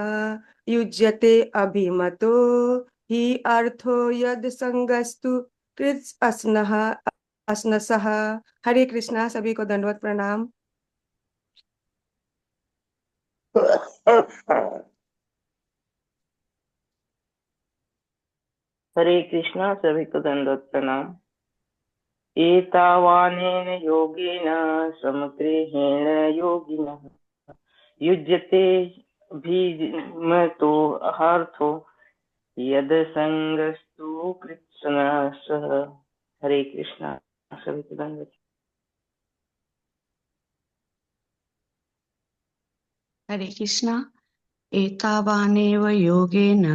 युज्यते अभिमतो हि अर्थो यद संगस्तु कृत्स्नः अस्नसः। हरे कृष्णा। सभी को दंडवत प्रणाम। हरे कृष्णा, सभी को दंडवत प्रणाम। एतावानेन योगेन समग्रेण योगिनः युज्यते भीमतो अर्थो यद संगस्तु कृत्स्नसः। हरे कृष्णा, सभी को दंडवत। हरे कृष्णा। एतावानेव योगेन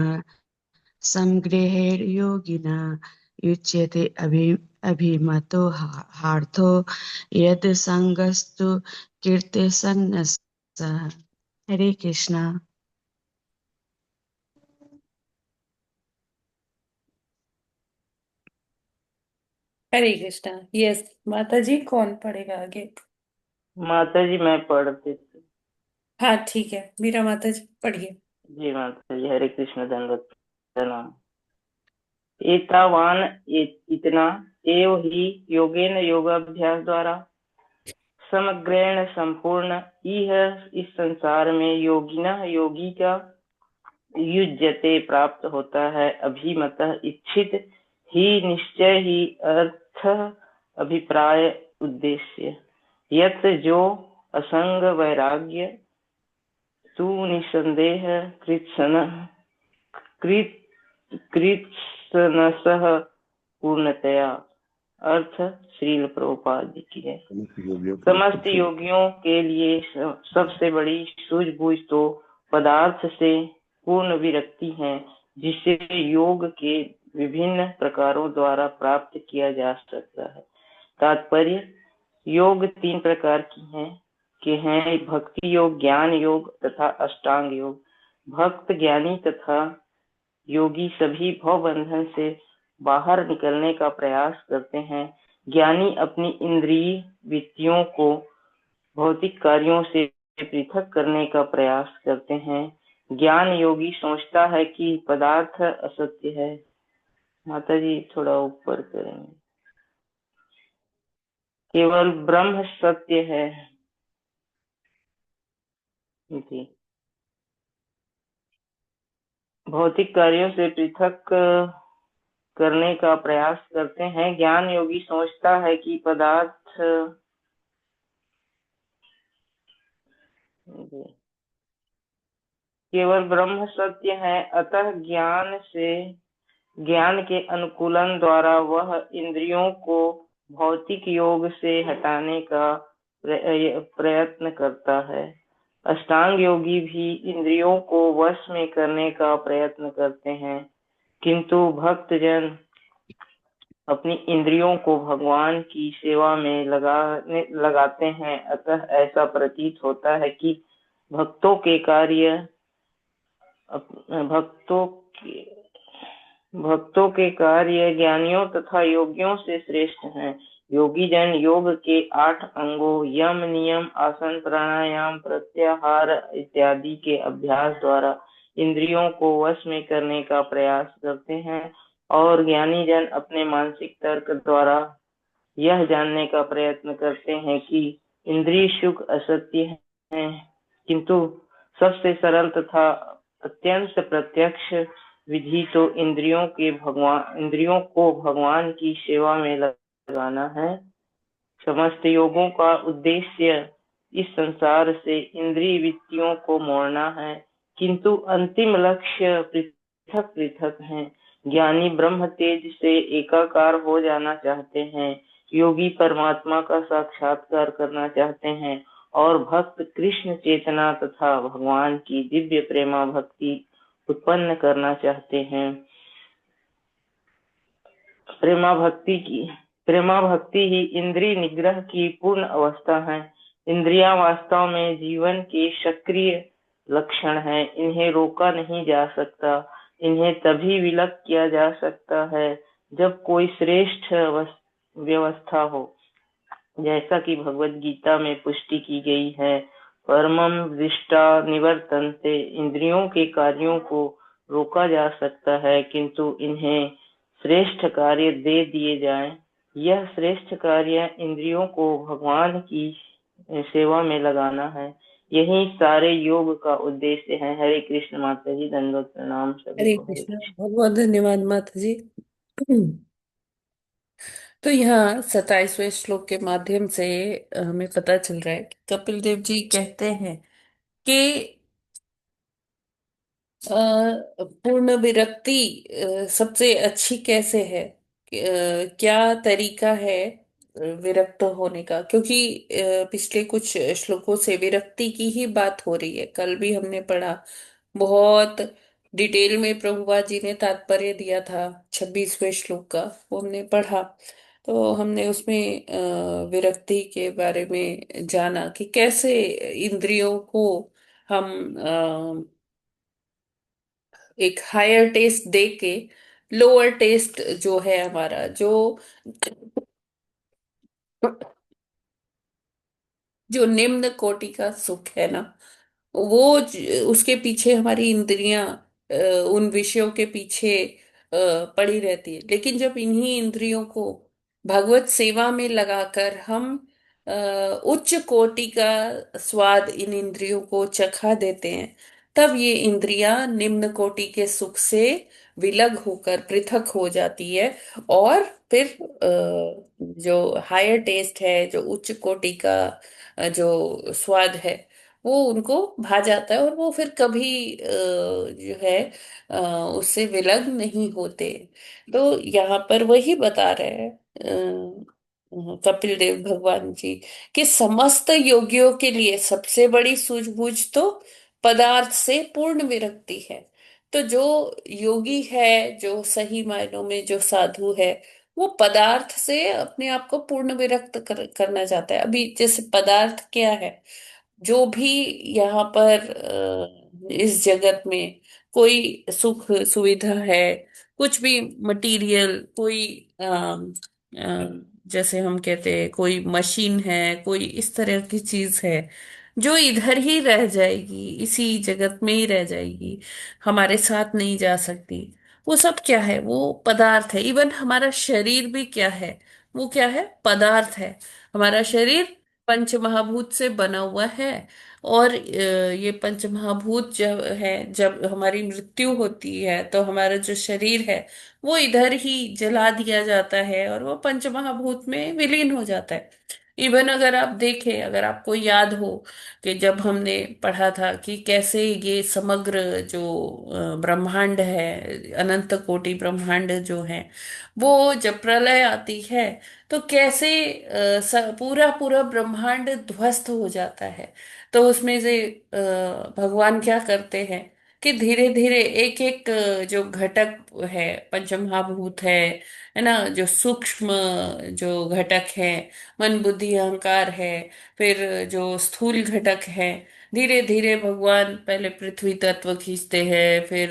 समग्रेण योगिना युज्यते अभिमतो हार्थो यद संगस्तु कीर्तिसन्नसः। हरे कृष्णा। हरे कृष्णा। यस माता जी, कौन पढ़ेगा आगे? माता जी मैं पढ़ देती। हाँ ठीक है, मीरा माता जी पढ़िए। जी माता जी, हरे कृष्ण, दंडवत प्रणाम। एतावान इतना एव ही योगेन योगाभ्यास द्वारा समग्रेण संपूर्ण यह इस संसार में योगिना योगी का युज्यते प्राप्त होता है अभिमतः इच्छित ही निश्चय ही अर्थ अभिप्राय उद्देश्य यत जो असंग वैराग्य तू निसंदेह कृत्स्नसः पूर्णतया। अर्थ श्रील प्रभुपाद जी की है। समस्त योगियों के लिए सबसे बड़ी सूझबूझ तो पदार्थ से पूर्ण विरक्ति है, जिसे योग के विभिन्न प्रकारों द्वारा प्राप्त किया जा सकता है। तात्पर्य, योग 3 प्रकार के हैं: भक्ति योग, ज्ञान योग तथा अष्टांग योग। भक्त, ज्ञानी तथा योगी सभी भव बंधन से बाहर निकलने का प्रयास करते हैं। ज्ञानी अपनी इंद्रिय वृत्तियों को भौतिक कार्यों से पृथक करने का प्रयास करते हैं। ज्ञान योगी सोचता है कि पदार्थ असत्य है। माता जी थोड़ा ऊपर करेंगे। केवल ब्रह्म सत्य है। जी, भौतिक कार्यों से पृथक करने का प्रयास करते हैं। ज्ञान योगी सोचता है कि पदार्थ केवल ब्रह्म सत्य है, अतः ज्ञान के अनुकूलन द्वारा वह इंद्रियों को भौतिक योग से हटाने का प्रयत्न करता है। अष्टांग योगी भी इंद्रियों को वश में करने का प्रयत्न करते हैं, किंतु भक्तजन अपनी इंद्रियों को भगवान की सेवा में लगाते हैं। अतः ऐसा प्रतीत होता है कि भक्तों के कार्य ज्ञानियों तथा योगियों से श्रेष्ठ हैं। योगी जन योग के 8 अंगों यम, नियम, आसन, प्राणायाम, प्रत्याहार इत्यादि के अभ्यास द्वारा इंद्रियों को वश में करने का प्रयास करते हैं, और ज्ञानी जन अपने मानसिक तर्क द्वारा यह जानने का प्रयत्न करते हैं कि इंद्रिय सुख असत्य है, किंतु सबसे सरल तथा अत्यंत प्रत्यक्ष विधि तो इंद्रियों को भगवान की सेवा में लगाना है। समस्त योगों का उद्देश्य इस संसार से इंद्रिय वृत्तियों को मोड़ना है, किंतु अंतिम लक्ष्य पृथक पृथक है। ज्ञानी ब्रह्म तेज से एकाकार हो जाना चाहते हैं, योगी परमात्मा का साक्षात्कार करना चाहते हैं, और भक्त कृष्ण चेतना तथा भगवान की दिव्य प्रेमा भक्ति उत्पन्न करना चाहते हैं। प्रेमा भक्ति ही इंद्रिय निग्रह की पूर्ण अवस्था है। इंद्रियां वास्तव में जीवन के सक्रिय लक्षण है। इन्हें रोका नहीं जा सकता। इन्हें तभी विलग किया जा सकता है जब कोई श्रेष्ठ व्यवस्था हो, जैसा कि भगवत गीता में पुष्टि की गई है। परमं दृष्टा निवर्तन्ते। इंद्रियों के कार्यों को रोका जा सकता है, किंतु इन्हें श्रेष्ठ कार्य दे दिए जाएं। यह श्रेष्ठ कार्य इंद्रियों को भगवान की सेवा में लगाना है। यही सारे योग का उद्देश्य है। हरे कृष्ण माता जी, दंडवत प्रणाम सभी हरे को। हरे कृष्ण। कृष्ण। बहुत बहुत धन्यवाद माता जी। तो यहाँ 27वें श्लोक के माध्यम से हमें पता चल रहा है कि कपिल देव जी कहते हैं कि पूर्ण विरक्ति सबसे अच्छी कैसे है, क्या तरीका है विरक्त होने का, क्योंकि पिछले कुछ श्लोकों से विरक्ति की ही बात हो रही है। कल भी हमने पढ़ा, बहुत डिटेल में प्रभुपाद जी ने तात्पर्य दिया था 26वें श्लोक का, वो हमने पढ़ा। तो हमने उसमें विरक्ति के बारे में जाना कि कैसे इंद्रियों को हम एक हायर टेस्ट दे के लोअर टेस्ट जो है हमारा, जो निम्न कोटि का सुख है ना, उसके पीछे हमारी इंद्रियां उन विषयों के पीछे पड़ी रहती है। लेकिन जब इन्हीं इंद्रियों को भगवत सेवा में लगाकर हम उच्च कोटि का स्वाद इन इंद्रियों को चखा देते हैं, तब ये इंद्रियां निम्न कोटि के सुख से विलग होकर पृथक हो जाती है, और फिर जो हायर टेस्ट है, जो उच्च कोटि का जो स्वाद है, वो उनको भा जाता है, और वो फिर कभी जो है उससे विलग नहीं होते। तो यहाँ पर वही बता रहे हैं कपिल देव भगवान जी कि समस्त योगियों के लिए सबसे बड़ी सूझबूझ तो पदार्थ से पूर्ण विरक्ति है। तो जो योगी है, जो सही मायनों में जो साधु है, वो पदार्थ से अपने आप को पूर्ण विरक्त करना चाहता है। अभी जैसे पदार्थ क्या है, जो भी यहाँ पर इस जगत में कोई सुख सुविधा है, कुछ भी मटेरियल, कोई जैसे हम कहते हैं कोई मशीन है, कोई इस तरह की चीज है जो इधर ही रह जाएगी, इसी जगत में ही रह जाएगी, हमारे साथ नहीं जा सकती, वो सब क्या है? वो पदार्थ है। इवन हमारा शरीर भी क्या है? वो क्या है? पदार्थ है। हमारा शरीर पंच महाभूत से बना हुआ है। और ये पंच महाभूत जब है, जब हमारी मृत्यु होती है तो हमारा जो शरीर है वो इधर ही जला दिया जाता है और वो पंच महाभूत में विलीन हो जाता है। इवन अगर आप देखें, अगर आपको याद हो कि जब हमने पढ़ा था कि कैसे ये समग्र जो ब्रह्मांड है, अनंत कोटि ब्रह्मांड जो है, वो जब प्रलय आती है तो कैसे पूरा पूरा ब्रह्मांड ध्वस्त हो जाता है। तो उसमें से भगवान क्या करते हैं कि धीरे धीरे एक एक जो घटक है, पंचमहाभूत है ना, जो सूक्ष्म जो घटक है, मन बुद्धि अहंकार है, फिर जो स्थूल घटक है, धीरे धीरे भगवान पहले पृथ्वी तत्व खींचते हैं, फिर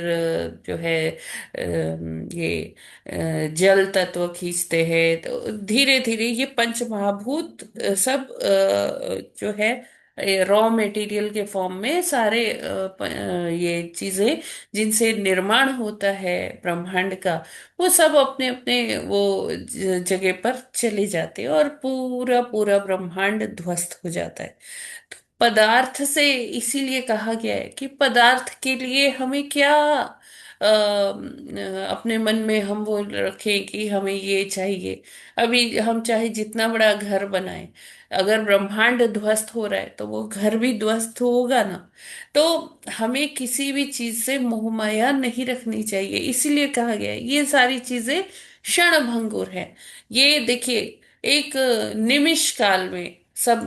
जो है ये जल तत्व खींचते हैं। तो धीरे धीरे ये पंच महाभूत सब जो है रॉ मटेरियल के फॉर्म में सारे ये चीजें जिनसे निर्माण होता है ब्रह्मांड का, वो सब अपने अपने वो जगह पर चले जाते हैं और पूरा पूरा ब्रह्मांड ध्वस्त हो जाता है। तो पदार्थ से इसीलिए कहा गया है कि पदार्थ के लिए हमें क्या अपने मन में हम वो रखें कि हमें ये चाहिए। अभी हम चाहे जितना बड़ा घर बनाए, अगर ब्रह्मांड ध्वस्त हो रहा है तो वो घर भी ध्वस्त होगा ना। तो हमें किसी भी चीज से मोह माया नहीं रखनी चाहिए। इसीलिए कहा गया है ये सारी चीजें क्षण भंगुर है। ये देखिए, एक निमिष काल में सब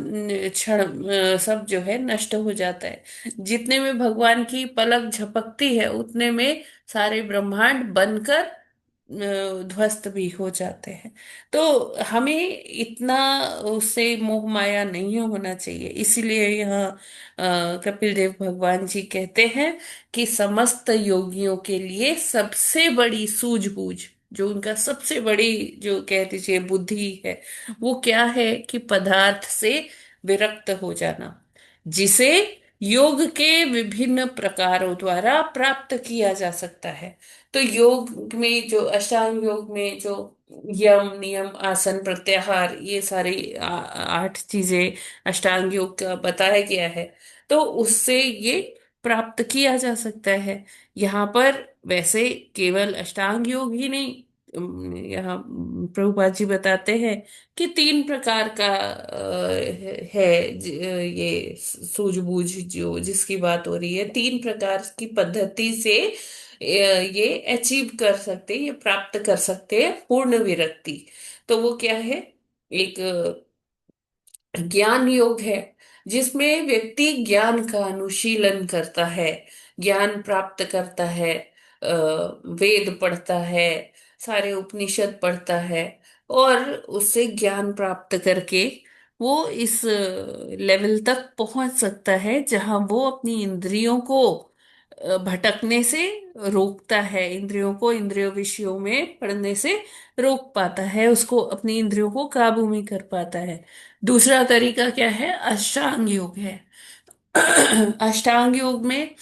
क्षण सब जो है नष्ट हो जाता है। जितने में भगवान की पलक झपकती है उतने में सारे ब्रह्मांड बनकर ध्वस्त भी हो जाते हैं। तो हमें इतना उससे मोह माया नहीं होना चाहिए। इसीलिए यहाँ कपिल देव भगवान जी कहते हैं कि समस्त योगियों के लिए सबसे बड़ी सूझबूझ, जो उनका सबसे बड़ी जो कह दीजिए बुद्धि है, वो क्या है कि पदार्थ से विरक्त हो जाना, जिसे योग के विभिन्न प्रकारों द्वारा प्राप्त किया जा सकता है। तो योग में जो अष्टांग योग में जो यम नियम आसन प्रत्याहार ये सारी 8 चीजें अष्टांग योग का बताया गया है, तो उससे ये प्राप्त किया जा सकता है। यहाँ पर वैसे केवल अष्टांग योग ही नहीं, यहाँ प्रभुपाद जी बताते हैं कि 3 प्रकार का है ये सूझबूझ जो जिसकी बात हो रही है, 3 प्रकार की पद्धति से ये अचीव कर सकते, ये प्राप्त कर सकते हैं पूर्ण विरक्ति। तो वो क्या है? एक ज्ञान योग है, जिसमें व्यक्ति ज्ञान का अनुशीलन करता है, ज्ञान प्राप्त करता है, वेद पढ़ता है, सारे उपनिषद पढ़ता है, और उससे ज्ञान प्राप्त करके वो इस लेवल तक पहुंच सकता है जहां वो अपनी इंद्रियों को भटकने से रोकता है, इंद्रियों को इंद्रियों विषयों में पढ़ने से रोक पाता है, उसको अपनी इंद्रियों को काबू में कर पाता है। दूसरा तरीका क्या है? अष्टांग योग है। अष्टांग योग में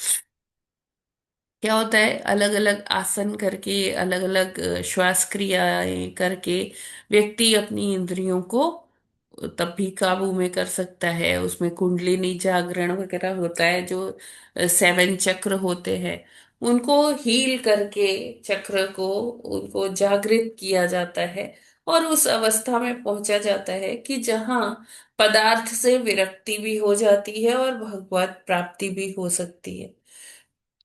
क्या होता है? अलग अलग आसन करके, अलग अलग श्वास क्रियाएं करके व्यक्ति अपनी इंद्रियों को तब भी काबू में कर सकता है। उसमें कुंडलिनी जागरण वगैरह होता है, जो 7 चक्र होते हैं उनको हील करके चक्र को उनको जागृत किया जाता है, और उस अवस्था में पहुंचा जाता है कि जहां पदार्थ से विरक्ति भी हो जाती है और भगवत प्राप्ति भी हो सकती है।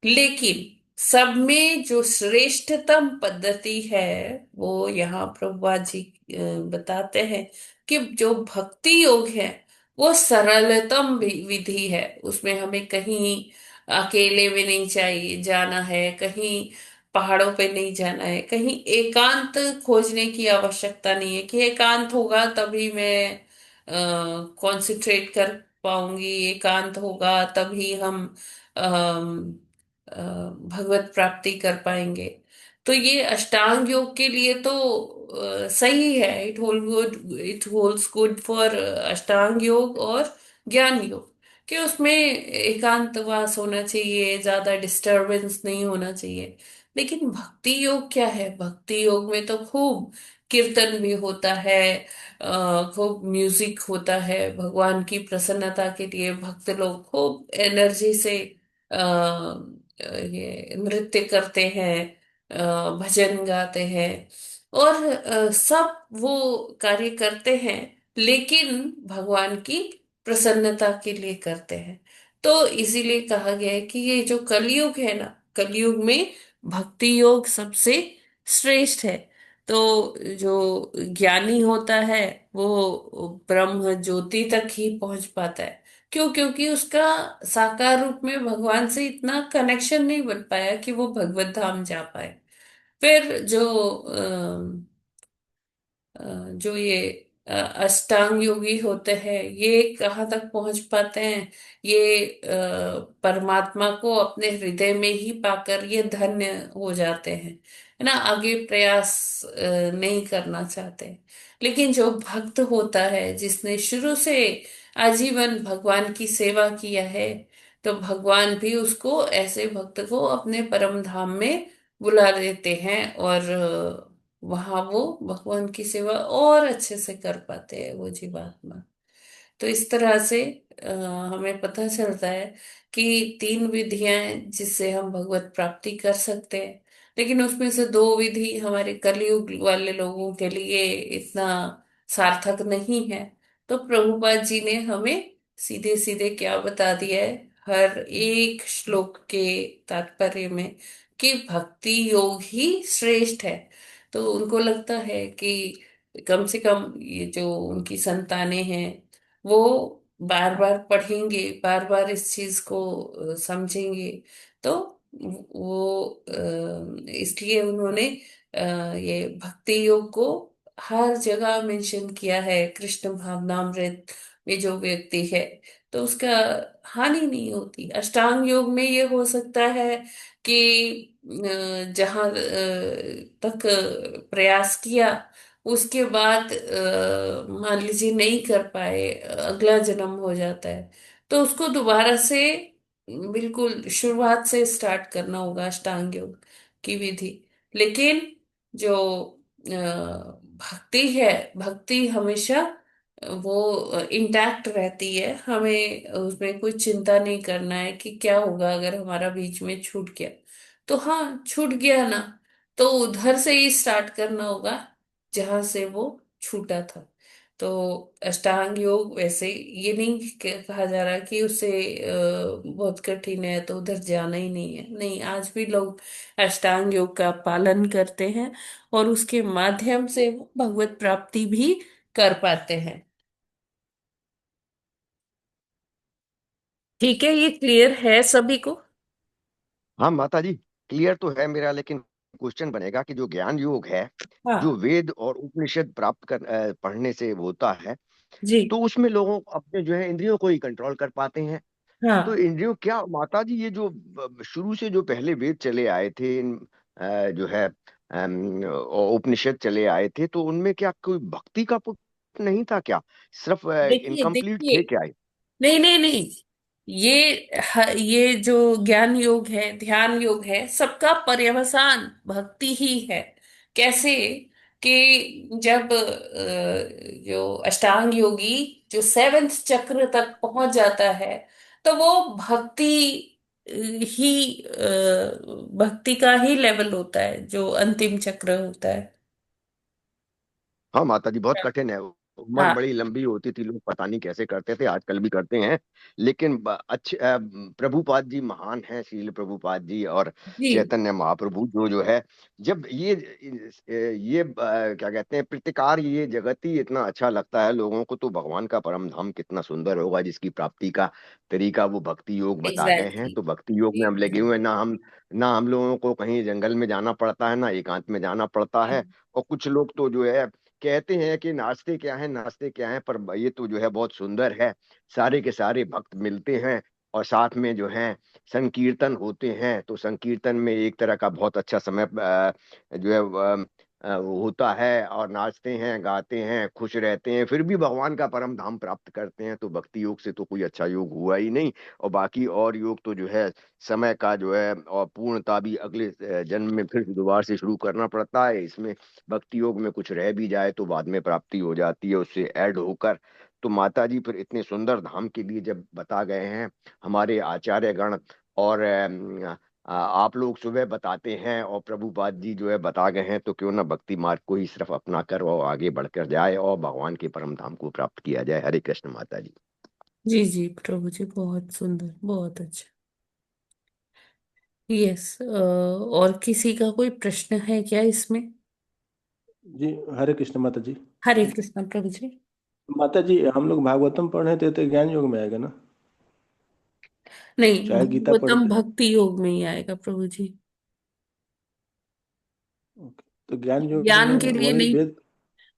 लेकिन सब में जो श्रेष्ठतम पद्धति है वो यहाँ प्रभुपाद जी बताते हैं कि जो भक्ति योग है वो सरलतम विधि है। उसमें हमें कहीं अकेले में नहीं चाहिए जाना है, कहीं पहाड़ों पे नहीं जाना है, कहीं एकांत खोजने की आवश्यकता नहीं है कि एकांत होगा तभी मैं कंसंट्रेट कर पाऊंगी, एकांत होगा तभी हम अम, भगवत प्राप्ति कर पाएंगे। तो ये अष्टांग योग के लिए तो सही है। इट होल्ड्स गुड फॉर अष्टांग योग और ज्ञान योग, कि उसमें एकांतवास होना चाहिए, ज्यादा डिस्टरबेंस नहीं होना चाहिए। लेकिन भक्ति योग क्या है? भक्ति योग में तो खूब कीर्तन भी होता है, खूब म्यूजिक होता है, भगवान की प्रसन्नता के लिए भक्त लोग खूब एनर्जी से ये नृत्य करते हैं, भजन गाते हैं, और सब वो कार्य करते हैं, लेकिन भगवान की प्रसन्नता के लिए करते हैं। तो इसीलिए कहा गया है कि ये जो कलयुग है ना, कलयुग में भक्ति योग सबसे श्रेष्ठ है। तो जो ज्ञानी होता है वो ब्रह्म ज्योति तक ही पहुंच पाता है। क्यों? क्योंकि उसका साकार रूप में भगवान से इतना कनेक्शन नहीं बन पाया कि वो भगवत धाम जा पाए। फिर जो जो ये अष्टांग योगी होते हैं, ये कहाँ तक पहुंच पाते हैं? ये परमात्मा को अपने हृदय में ही पाकर ये धन्य हो जाते हैं, है ना, आगे प्रयास नहीं करना चाहते। लेकिन जो भक्त होता है, जिसने शुरू से आजीवन भगवान की सेवा किया है, तो भगवान भी उसको, ऐसे भक्त को अपने परम धाम में बुला देते हैं, और वहां वो भगवान की सेवा और अच्छे से कर पाते हैं वो जीवात्मा। तो इस तरह से अ, हमें पता चलता है कि तीन विधियां हैं जिससे हम भगवत प्राप्ति कर सकते हैं। लेकिन उसमें से दो विधि हमारे कलयुग वाले लोगों के लिए इतना सार्थक नहीं है। तो प्रभुपाद जी ने हमें सीधे सीधे क्या बता दिया है हर एक श्लोक के तात्पर्य में, कि भक्ति योग ही श्रेष्ठ है। तो उनको लगता है कि कम से कम ये जो उनकी संतानें हैं, वो बार बार पढ़ेंगे, बार बार इस चीज को समझेंगे। तो वो इसलिए उन्होंने ये भक्ति योग को हर जगह मेंशन किया है। कृष्ण भावनामृत में जो व्यक्ति है, तो उसका हानि नहीं होती। अष्टांग योग में ये हो सकता है कि जहां तक प्रयास किया, उसके बाद मान लीजिए नहीं कर पाए, अगला जन्म हो जाता है, तो उसको दोबारा से बिल्कुल शुरुआत से स्टार्ट करना होगा अष्टांग योग की विधि। लेकिन जो भक्ति है, भक्ति हमेशा वो इंटैक्ट रहती है। हमें उसमें कोई चिंता नहीं करना है कि क्या होगा अगर हमारा बीच में छूट गया। तो हाँ, छूट गया ना, तो उधर से ही स्टार्ट करना होगा जहां से वो छूटा था। तो अष्टांग योग वैसे ये नहीं कहा जा रहा कि उससे बहुत कठिन है तो उधर जाना ही नहीं है। नहीं, आज भी लोग अष्टांग योग का पालन करते हैं, और उसके माध्यम से वो भगवत प्राप्ति भी कर पाते हैं। ठीक है, ये क्लियर है सभी को? हाँ माता जी, क्लियर तो है मेरा, लेकिन क्वेश्चन बनेगा कि जो ज्ञान योग है, जो हाँ वेद और उपनिषद प्राप्त पढ़ने से होता है, जी। तो उसमें लोगों अपने जो है इंद्रियों को ही कंट्रोल कर पाते हैं। तो हाँ इंद्रियों क्या माता जी, ये जो शुरू से जो पहले वेद चले आए थे, जो है उपनिषद चले आए थे, तो उनमें क्या कोई भक्ति का पुट नहीं था क्या? सिर्फ देखिए इनकम्प्लीट देखिए, थे क्या? नहीं नहीं नहीं, ये जो ज्ञान योग है, ध्यान योग है, सबका पर्यवसान भक्ति ही है। कैसे? कि जब जो अष्टांग योगी जो सेवेंथ चक्र तक पहुंच जाता है, तो वो भक्ति ही भक्ति का ही लेवल होता है, जो अंतिम चक्र होता है। हाँ माता जी, बहुत कठिन है उम्र हाँ बड़ी लंबी होती थी, लोग पता नहीं कैसे करते थे, आजकल भी करते हैं। लेकिन अच्छे प्रभुपाद जी महान हैं, श्रील प्रभुपाद जी और जी चैतन्य महाप्रभु जो जो है, जब ये क्या कहते हैं प्रतिकार, ये जगत ही इतना अच्छा लगता है लोगों को, तो भगवान का परम धाम कितना सुंदर होगा, जिसकी प्राप्ति का तरीका वो भक्ति योग बता गए हैं। एग्जैक्टली। तो भक्ति योग में हम लगे हुए हैं, ना हम लोगों को कहीं जंगल में जाना पड़ता है, ना एकांत में जाना पड़ता है। और कुछ लोग तो जो है कहते हैं कि नाचते क्या है, नाचते क्या है, पर ये तो जो है बहुत सुंदर है। सारे के सारे भक्त मिलते हैं और साथ में जो है संकीर्तन होते हैं, तो संकीर्तन में एक तरह का बहुत अच्छा समय जो है वो होता है, और नाचते हैं, गाते हैं, खुश रहते हैं, फिर भी भगवान का परम धाम प्राप्त करते हैं। तो भक्ति योग से तो कोई अच्छा योग हुआ ही नहीं। और बाकी और योग तो जो है समय का जो है, और पूर्णता भी अगले जन्म में फिर दोबारा से शुरू करना पड़ता है। इसमें भक्ति योग में कुछ रह भी जाए तो बाद में प्राप्ति हो जाती है उससे ऐड होकर। तो माता जी फिर इतने सुंदर धाम के लिए जब बता गए हैं हमारे आचार्य गण, और आप लोग सुबह बताते हैं, और प्रभुपाद जी जो है बता गए हैं, तो क्यों ना भक्ति मार्ग को ही सिर्फ अपना कर और आगे बढ़कर जाए और भगवान के परम धाम को प्राप्त किया जाए। हरे कृष्ण माता जी। जी जी प्रभु जी, बहुत सुंदर, बहुत अच्छा। यस, और किसी का कोई प्रश्न है क्या इसमें? जी हरे कृष्ण माता जी। हरे कृष्ण प्रभु जी। माता जी हम लोग भागवतम पढ़ रहे थे तो ज्ञान योग में आएगा ना, नहीं, चाहे गीता भागवतम पढ़ते। भक्ति योग में ही आएगा प्रभु जी। ओके, तो ज्ञान योग ज्ञान के में लिए वही नहीं। वेद।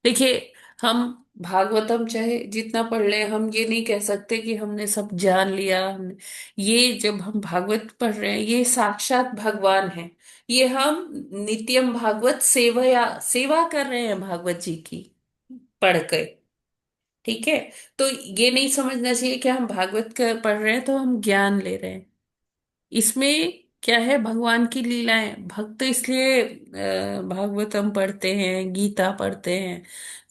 देखिए, हम भागवतम चाहे जितना पढ़ लें, हम ये नहीं कह सकते कि हमने सब जान लिया। हमने, ये जब हम भागवत पढ़ रहे हैं, ये साक्षात भगवान है। ये हम नित्यम भागवत सेवा कर रहे हैं भागवत जी की, पढ़ के। ठीक है। तो ये नहीं समझना चाहिए कि हम भागवत का पढ़ रहे हैं तो हम ज्ञान ले रहे हैं। इसमें क्या है, भगवान की लीलाएं। भक्त इसलिए भागवतम पढ़ते हैं, गीता पढ़ते हैं,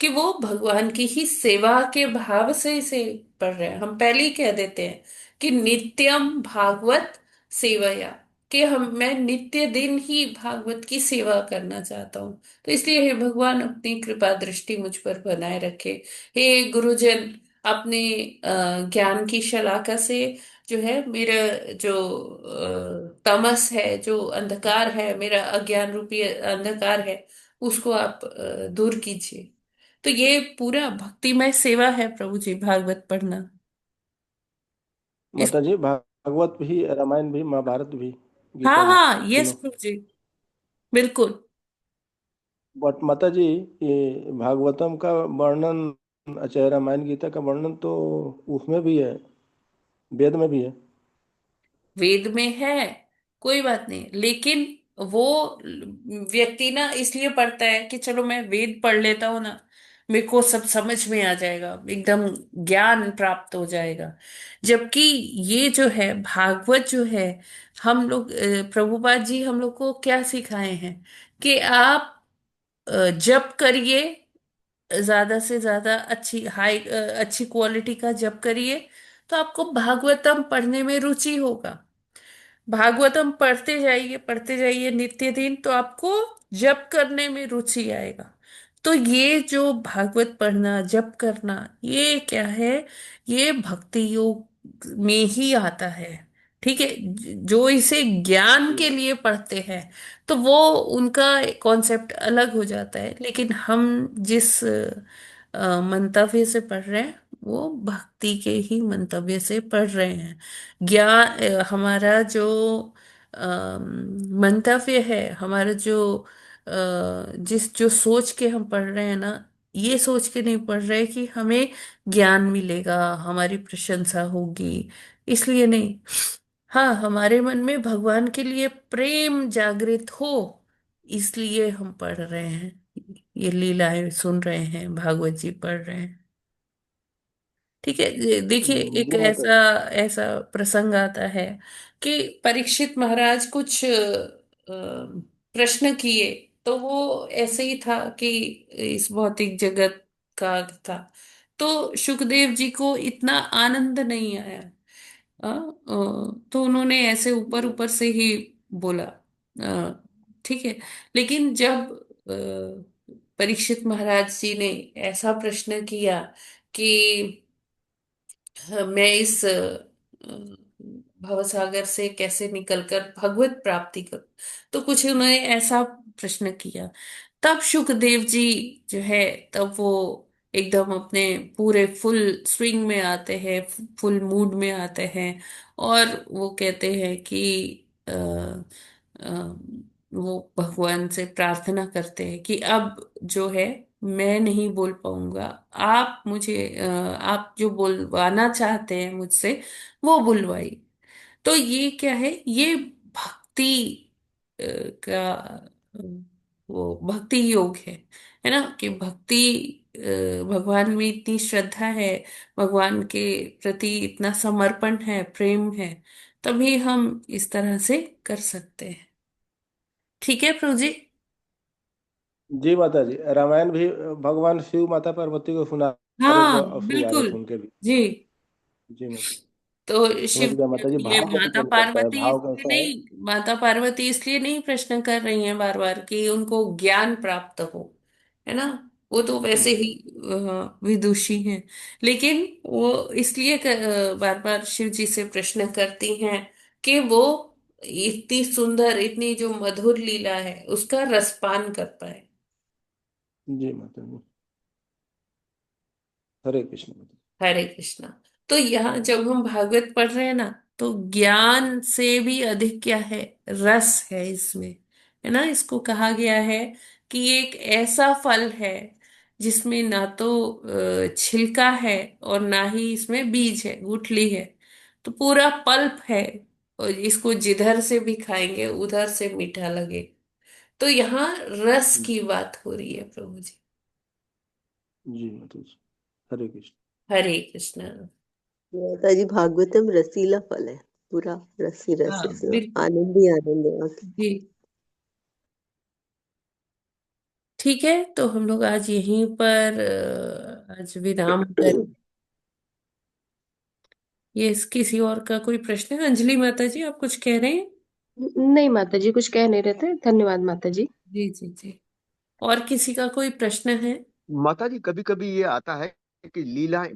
कि वो भगवान की ही सेवा के भाव से इसे पढ़ रहे हैं। हम पहले ही कह देते हैं कि नित्यम भागवत सेवया, कि हम मैं नित्य दिन ही भागवत की सेवा करना चाहता हूँ। तो इसलिए हे भगवान, अपनी कृपा दृष्टि मुझ पर बनाए रखे। हे गुरुजन, अपने ज्ञान की शलाका से जो है मेरा जो तमस है, जो अंधकार है, मेरा अज्ञान रूपी अंधकार है, उसको आप दूर कीजिए। तो ये पूरा भक्तिमय सेवा है प्रभु जी, भागवत पढ़ना। इस माता जी भागवत भी, रामायण भी, महाभारत भी, हाँ गीता भी, हाँ, यस तीनों। प्रभु जी, बिल्कुल। बट माता जी ये भागवतम का वर्णन, अच्छा रामायण गीता का वर्णन तो उसमें भी है, वेद में भी है। वेद में है, कोई बात नहीं, लेकिन वो व्यक्ति ना इसलिए पढ़ता है कि चलो मैं वेद पढ़ लेता हूँ ना, मेरे को सब समझ में आ जाएगा, एकदम ज्ञान प्राप्त हो जाएगा। जबकि ये जो है भागवत जो है, हम लोग प्रभुपाद जी हम लोग को क्या सिखाए हैं कि आप जप करिए, ज्यादा से ज्यादा अच्छी क्वालिटी का जप करिए, तो आपको भागवतम पढ़ने में रुचि होगा। भागवतम पढ़ते जाइए नित्य दिन, तो आपको जप करने में रुचि आएगा। तो ये जो भागवत पढ़ना, जप करना, ये क्या है, ये भक्ति योग में ही आता है। ठीक है। जो इसे ज्ञान के लिए पढ़ते हैं, तो वो उनका कॉन्सेप्ट अलग हो जाता है। लेकिन हम जिस मंतव्य से पढ़ रहे हैं, वो भक्ति के ही मंतव्य से पढ़ रहे हैं। हमारा जो मंतव्य है, हमारा जो जो सोच के हम पढ़ रहे हैं ना, ये सोच के नहीं पढ़ रहे कि हमें ज्ञान मिलेगा, हमारी प्रशंसा होगी, इसलिए नहीं। हाँ, हमारे मन में भगवान के लिए प्रेम जागृत हो, इसलिए हम पढ़ रहे हैं, ये लीलाएं सुन रहे हैं, भागवत जी पढ़ रहे हैं। ठीक है। देखिए, एक जी माता। ऐसा ऐसा प्रसंग आता है कि परीक्षित महाराज कुछ प्रश्न किए। तो वो ऐसे ही था कि इस भौतिक जगत का था। तो सुखदेव जी को इतना आनंद नहीं आया। तो उन्होंने ऐसे ऊपर ऊपर से ही बोला। ठीक है। लेकिन जब परीक्षित महाराज जी ने ऐसा प्रश्न किया कि मैं इस भवसागर से कैसे निकलकर भगवत प्राप्ति करूं। तो कुछ उन्होंने ऐसा प्रश्न किया। तब सुखदेव जी जो है, तब वो एकदम अपने पूरे फुल स्विंग में आते हैं, फुल मूड में आते हैं, और वो कहते हैं कि अ, अ, वो भगवान से प्रार्थना करते हैं कि अब जो है मैं नहीं बोल पाऊंगा, आप मुझे आप जो बोलवाना चाहते हैं मुझसे वो बुलवाई। तो ये क्या है, ये भक्ति का वो भक्ति योग है ना, कि भक्ति भगवान में इतनी श्रद्धा है, भगवान के प्रति इतना समर्पण है, प्रेम है, तभी हम इस तरह से कर सकते हैं। ठीक है प्रभु जी। जी माता जी, रामायण भी भगवान शिव माता पार्वती को सुना रहे थे, हाँ असुर आ रहे बिल्कुल थे उनके भी। जी। जी माता, तो समझ शिव, गया माता जी, ये भाव पर माता डिपेंड करता है, पार्वती भाव इसलिए कैसा है। नहीं, माता पार्वती इसलिए नहीं प्रश्न कर रही हैं बार बार कि उनको ज्ञान प्राप्त हो, है ना, वो तो वैसे ही विदुषी हैं, लेकिन वो इसलिए बार बार शिव जी से प्रश्न करती हैं कि वो इतनी सुंदर, इतनी जो मधुर लीला है उसका रसपान कर पाए। जी माता जी, हरे कृष्ण माता हरे कृष्णा। तो यहाँ जब हम भागवत पढ़ रहे हैं ना, तो ज्ञान से भी अधिक क्या है, रस है इसमें, है ना। इसको कहा गया है कि एक ऐसा फल है जिसमें ना तो छिलका है और ना ही इसमें बीज है, गुठली है, तो पूरा पल्प है, और इसको जिधर से भी खाएंगे उधर से मीठा लगे। तो यहाँ रस जी। की बात हो रही है प्रभु जी। जी माता जी, हरे कृष्ण। हरे कृष्णा। माता जी, भागवतम रसीला फल है, पूरा रस ही रस हाँ है इसमें, बिल्कुल आनंद ही आनंद है वहाँ की। जी। ठीक है, तो हम लोग आज यहीं पर आज विराम कर, ये किसी और का कोई प्रश्न है? अंजलि माता जी आप कुछ कह रहे हैं? नहीं माता जी, कुछ कह नहीं रहे थे, धन्यवाद माता जी। जी जी जी। और किसी का कोई प्रश्न है? माता जी कभी कभी ये आता है कि लीलाएं,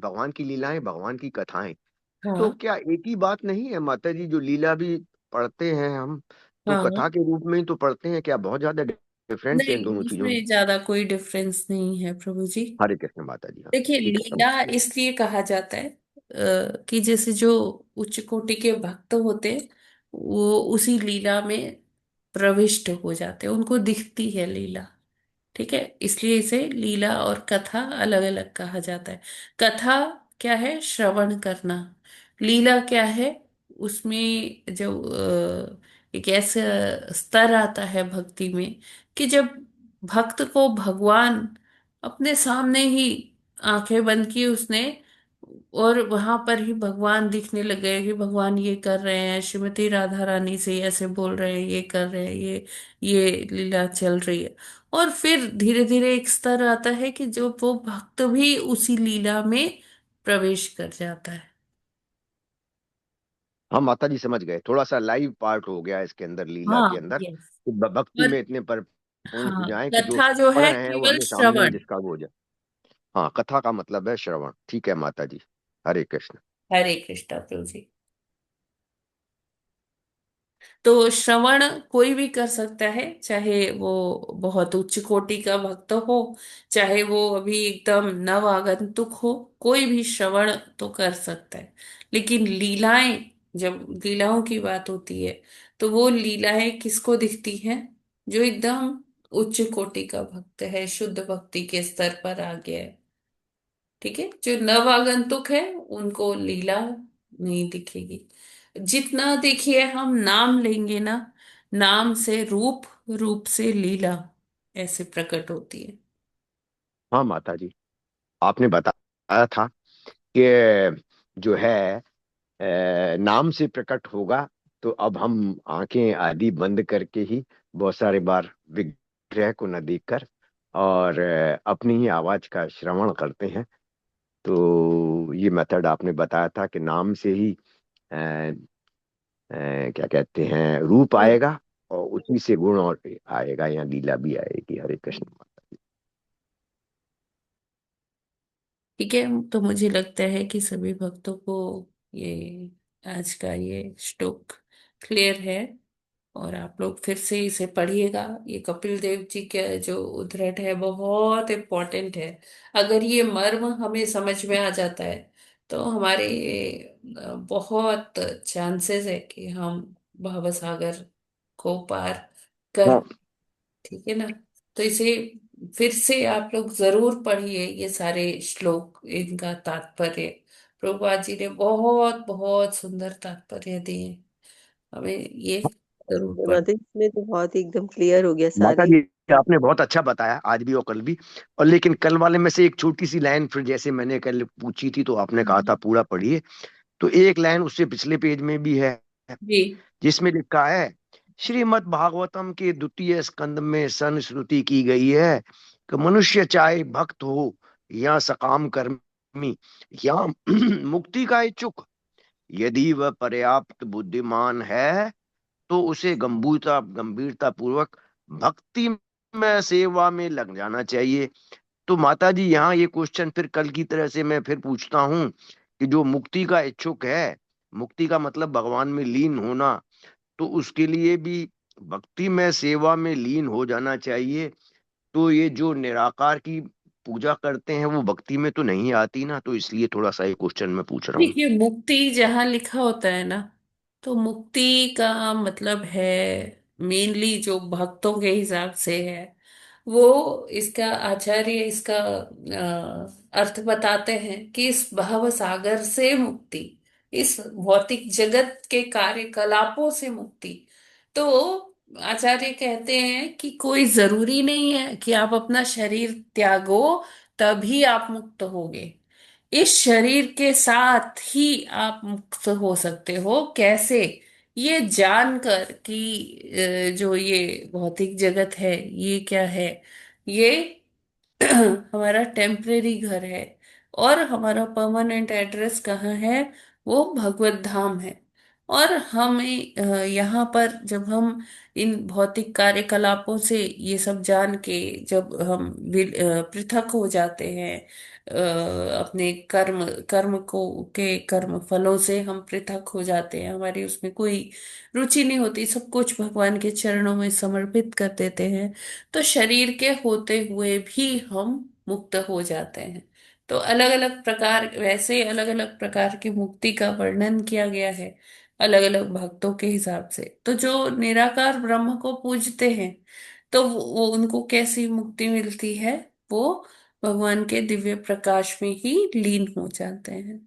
भगवान की कथाएं, तो हाँ क्या एक ही बात नहीं है माता जी? जो लीला भी पढ़ते हैं हम, तो हाँ। कथा के रूप में ही तो पढ़ते हैं, क्या बहुत ज्यादा डिफरेंस है इन दोनों नहीं, चीजों में? इसमें ज्यादा कोई डिफरेंस नहीं है प्रभु जी। हरे कृष्ण माता जी, हाँ देखिए, ठीक है, लीला इसलिए कहा जाता है कि जैसे जो उच्च कोटि के भक्त होते हैं, वो उसी लीला में प्रविष्ट हो जाते हैं, उनको दिखती है लीला। ठीक है, इसलिए इसे लीला और कथा अलग अलग कहा जाता है। कथा क्या है, श्रवण करना। लीला क्या है, उसमें जो एक ऐसा स्तर आता है भक्ति में कि जब भक्त को भगवान अपने सामने ही आंखें बंद की उसने, और वहां पर ही भगवान दिखने लगे कि भगवान ये कर रहे हैं, श्रीमती राधा रानी से ऐसे बोल रहे हैं, ये कर रहे हैं, ये लीला चल रही है। और फिर धीरे धीरे एक स्तर आता है कि जो वो भक्त भी उसी लीला में प्रवेश कर जाता है। हाँ माता जी समझ गए, थोड़ा सा लाइव पार्ट हो गया इसके अंदर, लीला के हाँ अंदर, यस। कि भक्ति और में इतने परिपूर्ण हो हाँ, जाए कि जो कथा जो पढ़ है रहे हैं वो केवल हमें सामने है श्रवण। जिसका वो हो जाए। हाँ, कथा का मतलब है श्रवण, ठीक है माता जी, हरे कृष्ण। हरे कृष्णा प्रभु जी। तो श्रवण कोई भी कर सकता है, चाहे वो बहुत उच्च कोटि का भक्त हो, चाहे वो अभी एकदम नव आगंतुक हो, कोई भी श्रवण तो कर सकता है। लेकिन लीलाएं, जब लीलाओं की बात होती है, तो वो लीलाएं किसको दिखती हैं, जो एकदम उच्च कोटि का भक्त है, शुद्ध भक्ति के स्तर पर आ गया है। ठीक है, जो नव आगंतुक है उनको लीला नहीं दिखेगी। जितना देखिए हम नाम लेंगे ना, नाम से रूप, रूप से लीला ऐसे प्रकट होती है। हाँ माता जी, आपने बताया था कि जो है नाम से प्रकट होगा, तो अब हम आंखें आदि बंद करके ही बहुत सारे बार विग्रह को न देखकर और अपनी ही आवाज का श्रवण करते हैं। तो ये मेथड आपने बताया था कि नाम से ही क्या कहते हैं, रूप आएगा, और उसी से गुण और आएगा, या लीला भी आएगी। हरे कृष्ण माता जी। ठीक है, तो मुझे लगता है कि सभी भक्तों को ये आज का ये श्लोक क्लियर है, और आप लोग फिर से इसे पढ़िएगा। ये कपिल देव जी का जो उद्धरण है बहुत इम्पोर्टेंट है। अगर ये मर्म हमें समझ में आ जाता है तो हमारे बहुत चांसेस है कि हम भवसागर को पार कर, हाँ ठीक है ना। तो इसे फिर से आप लोग जरूर पढ़िए, ये सारे श्लोक, इनका तात्पर्य प्रभुपाद जी ने बहुत बहुत सुंदर तात्पर्य दिए, हमें ये जरूर पढ़। माता जी इसमें तो बहुत ही एकदम क्लियर हो गया माता सारे। जी, आपने बहुत अच्छा बताया आज भी और कल भी। और लेकिन कल वाले में से एक छोटी सी लाइन फिर जैसे मैंने कल पूछी थी तो आपने कहा था पूरा पढ़िए, तो एक लाइन उससे पिछले पेज में भी है जी जिसमें लिखा है, श्रीमद् भागवतम के द्वितीय स्कंद में संश्रुति की गई है कि मनुष्य चाहे भक्त हो या सकाम कर्मी या मुक्ति का इच्छुक, यदि वह पर्याप्त बुद्धिमान है तो उसे गंभीरता पूर्वक भक्ति में सेवा में लग जाना चाहिए। तो माता जी यहाँ ये क्वेश्चन फिर कल की तरह से मैं फिर पूछता हूँ कि जो मुक्ति का इच्छुक है, मुक्ति का मतलब भगवान में लीन होना, तो उसके लिए भी भक्ति में सेवा में लीन हो जाना चाहिए। तो ये जो निराकार की पूजा करते हैं वो भक्ति में तो नहीं आती ना, तो इसलिए थोड़ा सा ये क्वेश्चन मैं पूछ रहा हूँ। देखिए, मुक्ति जहाँ लिखा होता है ना, तो मुक्ति का मतलब है मेनली जो भक्तों के हिसाब से है, वो इसका आचार्य इसका अर्थ बताते हैं कि इस भव सागर से मुक्ति, इस भौतिक जगत के कार्यकलापों से मुक्ति। तो आचार्य कहते हैं कि कोई जरूरी नहीं है कि आप अपना शरीर त्यागो तभी आप मुक्त होगे। इस शरीर के साथ ही आप मुक्त हो सकते हो। कैसे? ये जानकर कि जो ये भौतिक जगत है ये क्या है, ये हमारा टेम्परेरी घर है, और हमारा परमानेंट एड्रेस कहाँ है? वो भगवत धाम है। और हमें यहाँ पर जब हम इन भौतिक कार्यकलापों से ये सब जान के जब हम पृथक हो जाते हैं, अपने कर्म कर्म को के कर्म फलों से हम पृथक हो जाते हैं, हमारी उसमें कोई रुचि नहीं होती, सब कुछ भगवान के चरणों में समर्पित कर देते हैं, तो शरीर के होते हुए भी हम मुक्त हो जाते हैं। तो अलग अलग प्रकार, वैसे अलग अलग प्रकार की मुक्ति का वर्णन किया गया है अलग अलग भक्तों के हिसाब से। तो जो निराकार ब्रह्म को पूजते हैं तो वो उनको कैसी मुक्ति मिलती है? वो भगवान के दिव्य प्रकाश में ही लीन हो जाते हैं।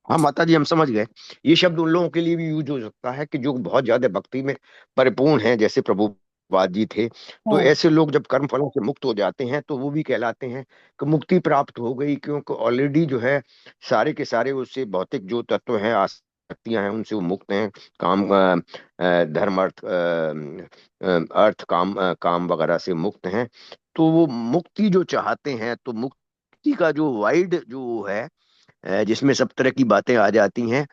हाँ माता जी, हम समझ गए। ये शब्द उन लोगों के लिए भी यूज हो सकता है कि जो बहुत ज्यादा भक्ति में परिपूर्ण हैं, जैसे प्रभुपाद जी थे। तो हाँ ऐसे लोग जब कर्म फलों से मुक्त हो जाते हैं तो वो भी कहलाते हैं कि मुक्ति प्राप्त हो गई, क्योंकि ऑलरेडी जो है सारे के सारे उससे भौतिक जो तत्व हैं, आसक्तियां हैं, उनसे वो मुक्त हैं। काम धर्म अर्थ काम काम वगैरह से मुक्त हैं। तो वो मुक्ति जो चाहते हैं, तो मुक्ति का जो वाइड जो है जिसमें सब तरह की बातें आ जाती हैं,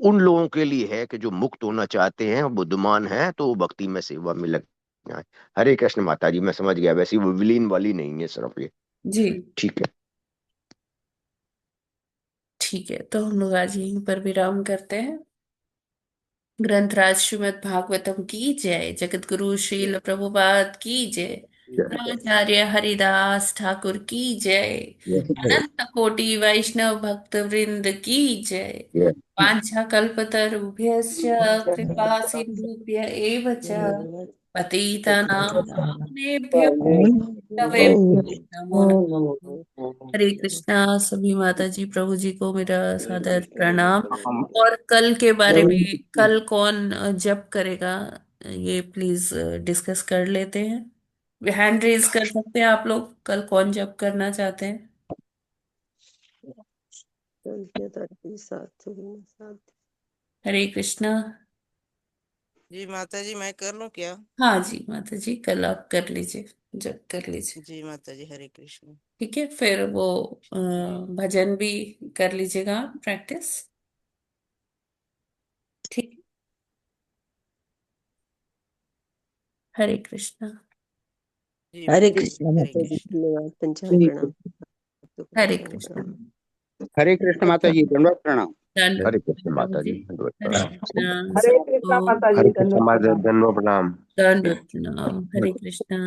उन लोगों के लिए है कि जो मुक्त होना चाहते हैं, बुद्धिमान हैं, तो वो भक्ति में सेवा में लग जाए। हरे कृष्ण माता जी, मैं समझ गया। वैसे वो विलीन वाली नहीं है सिर्फ ये। जी, ठीक है। ठीक है, तो हम लोग आज यहीं पर विराम करते हैं। ग्रंथराज श्रीमद् भागवतम की जय, जगत गुरु श्रील प्रभुपाद की जय, आचार्य हरिदास ठाकुर की जय, अनंत कोटि वैष्णव भक्त वृंद की जय। वाञ्छा कल्पतरुभ्यश्च कृपा सिन्धुभ्य एव च पतितानां पावनेभ्यो वैष्णवेभ्यो नमो नमः। हरे कृष्णा। सभी माता जी प्रभु जी को मेरा सादर प्रणाम। और कल के बारे में, कल कौन जप करेगा, ये प्लीज डिस्कस कर लेते हैं। हैंड रेज कर सकते हैं आप लोग, कल कौन जप करना चाहते हैं? हरे कृष्णा। जी माता जी, मैं कर लूं क्या? हाँ जी माता जी, कल आप कर लीजिए, जप कर लीजिए। जी माता जी, हरे कृष्ण। ठीक है, फिर वो भजन भी कर लीजिएगा, प्रैक्टिस। ठीक। हरे कृष्णा। जी हरे माता जी, कृष्ण हरे माता जी, कृष्ण। धन्यवाद, पंचांग प्रणाम। हरे कृष्ण। हरे कृष्ण माता जी, दंडवत प्रणाम। हरे कृष्ण माता जी, धन्यवाद हरे प्रणाम। कृष्ण हरे कृष्णा सबको माता जी, हरे कृष्ण धन्यवाद माता, प्रणाम। धन्यवाद प्रणाम। दंड प्रणाम। हरे कृष्ण।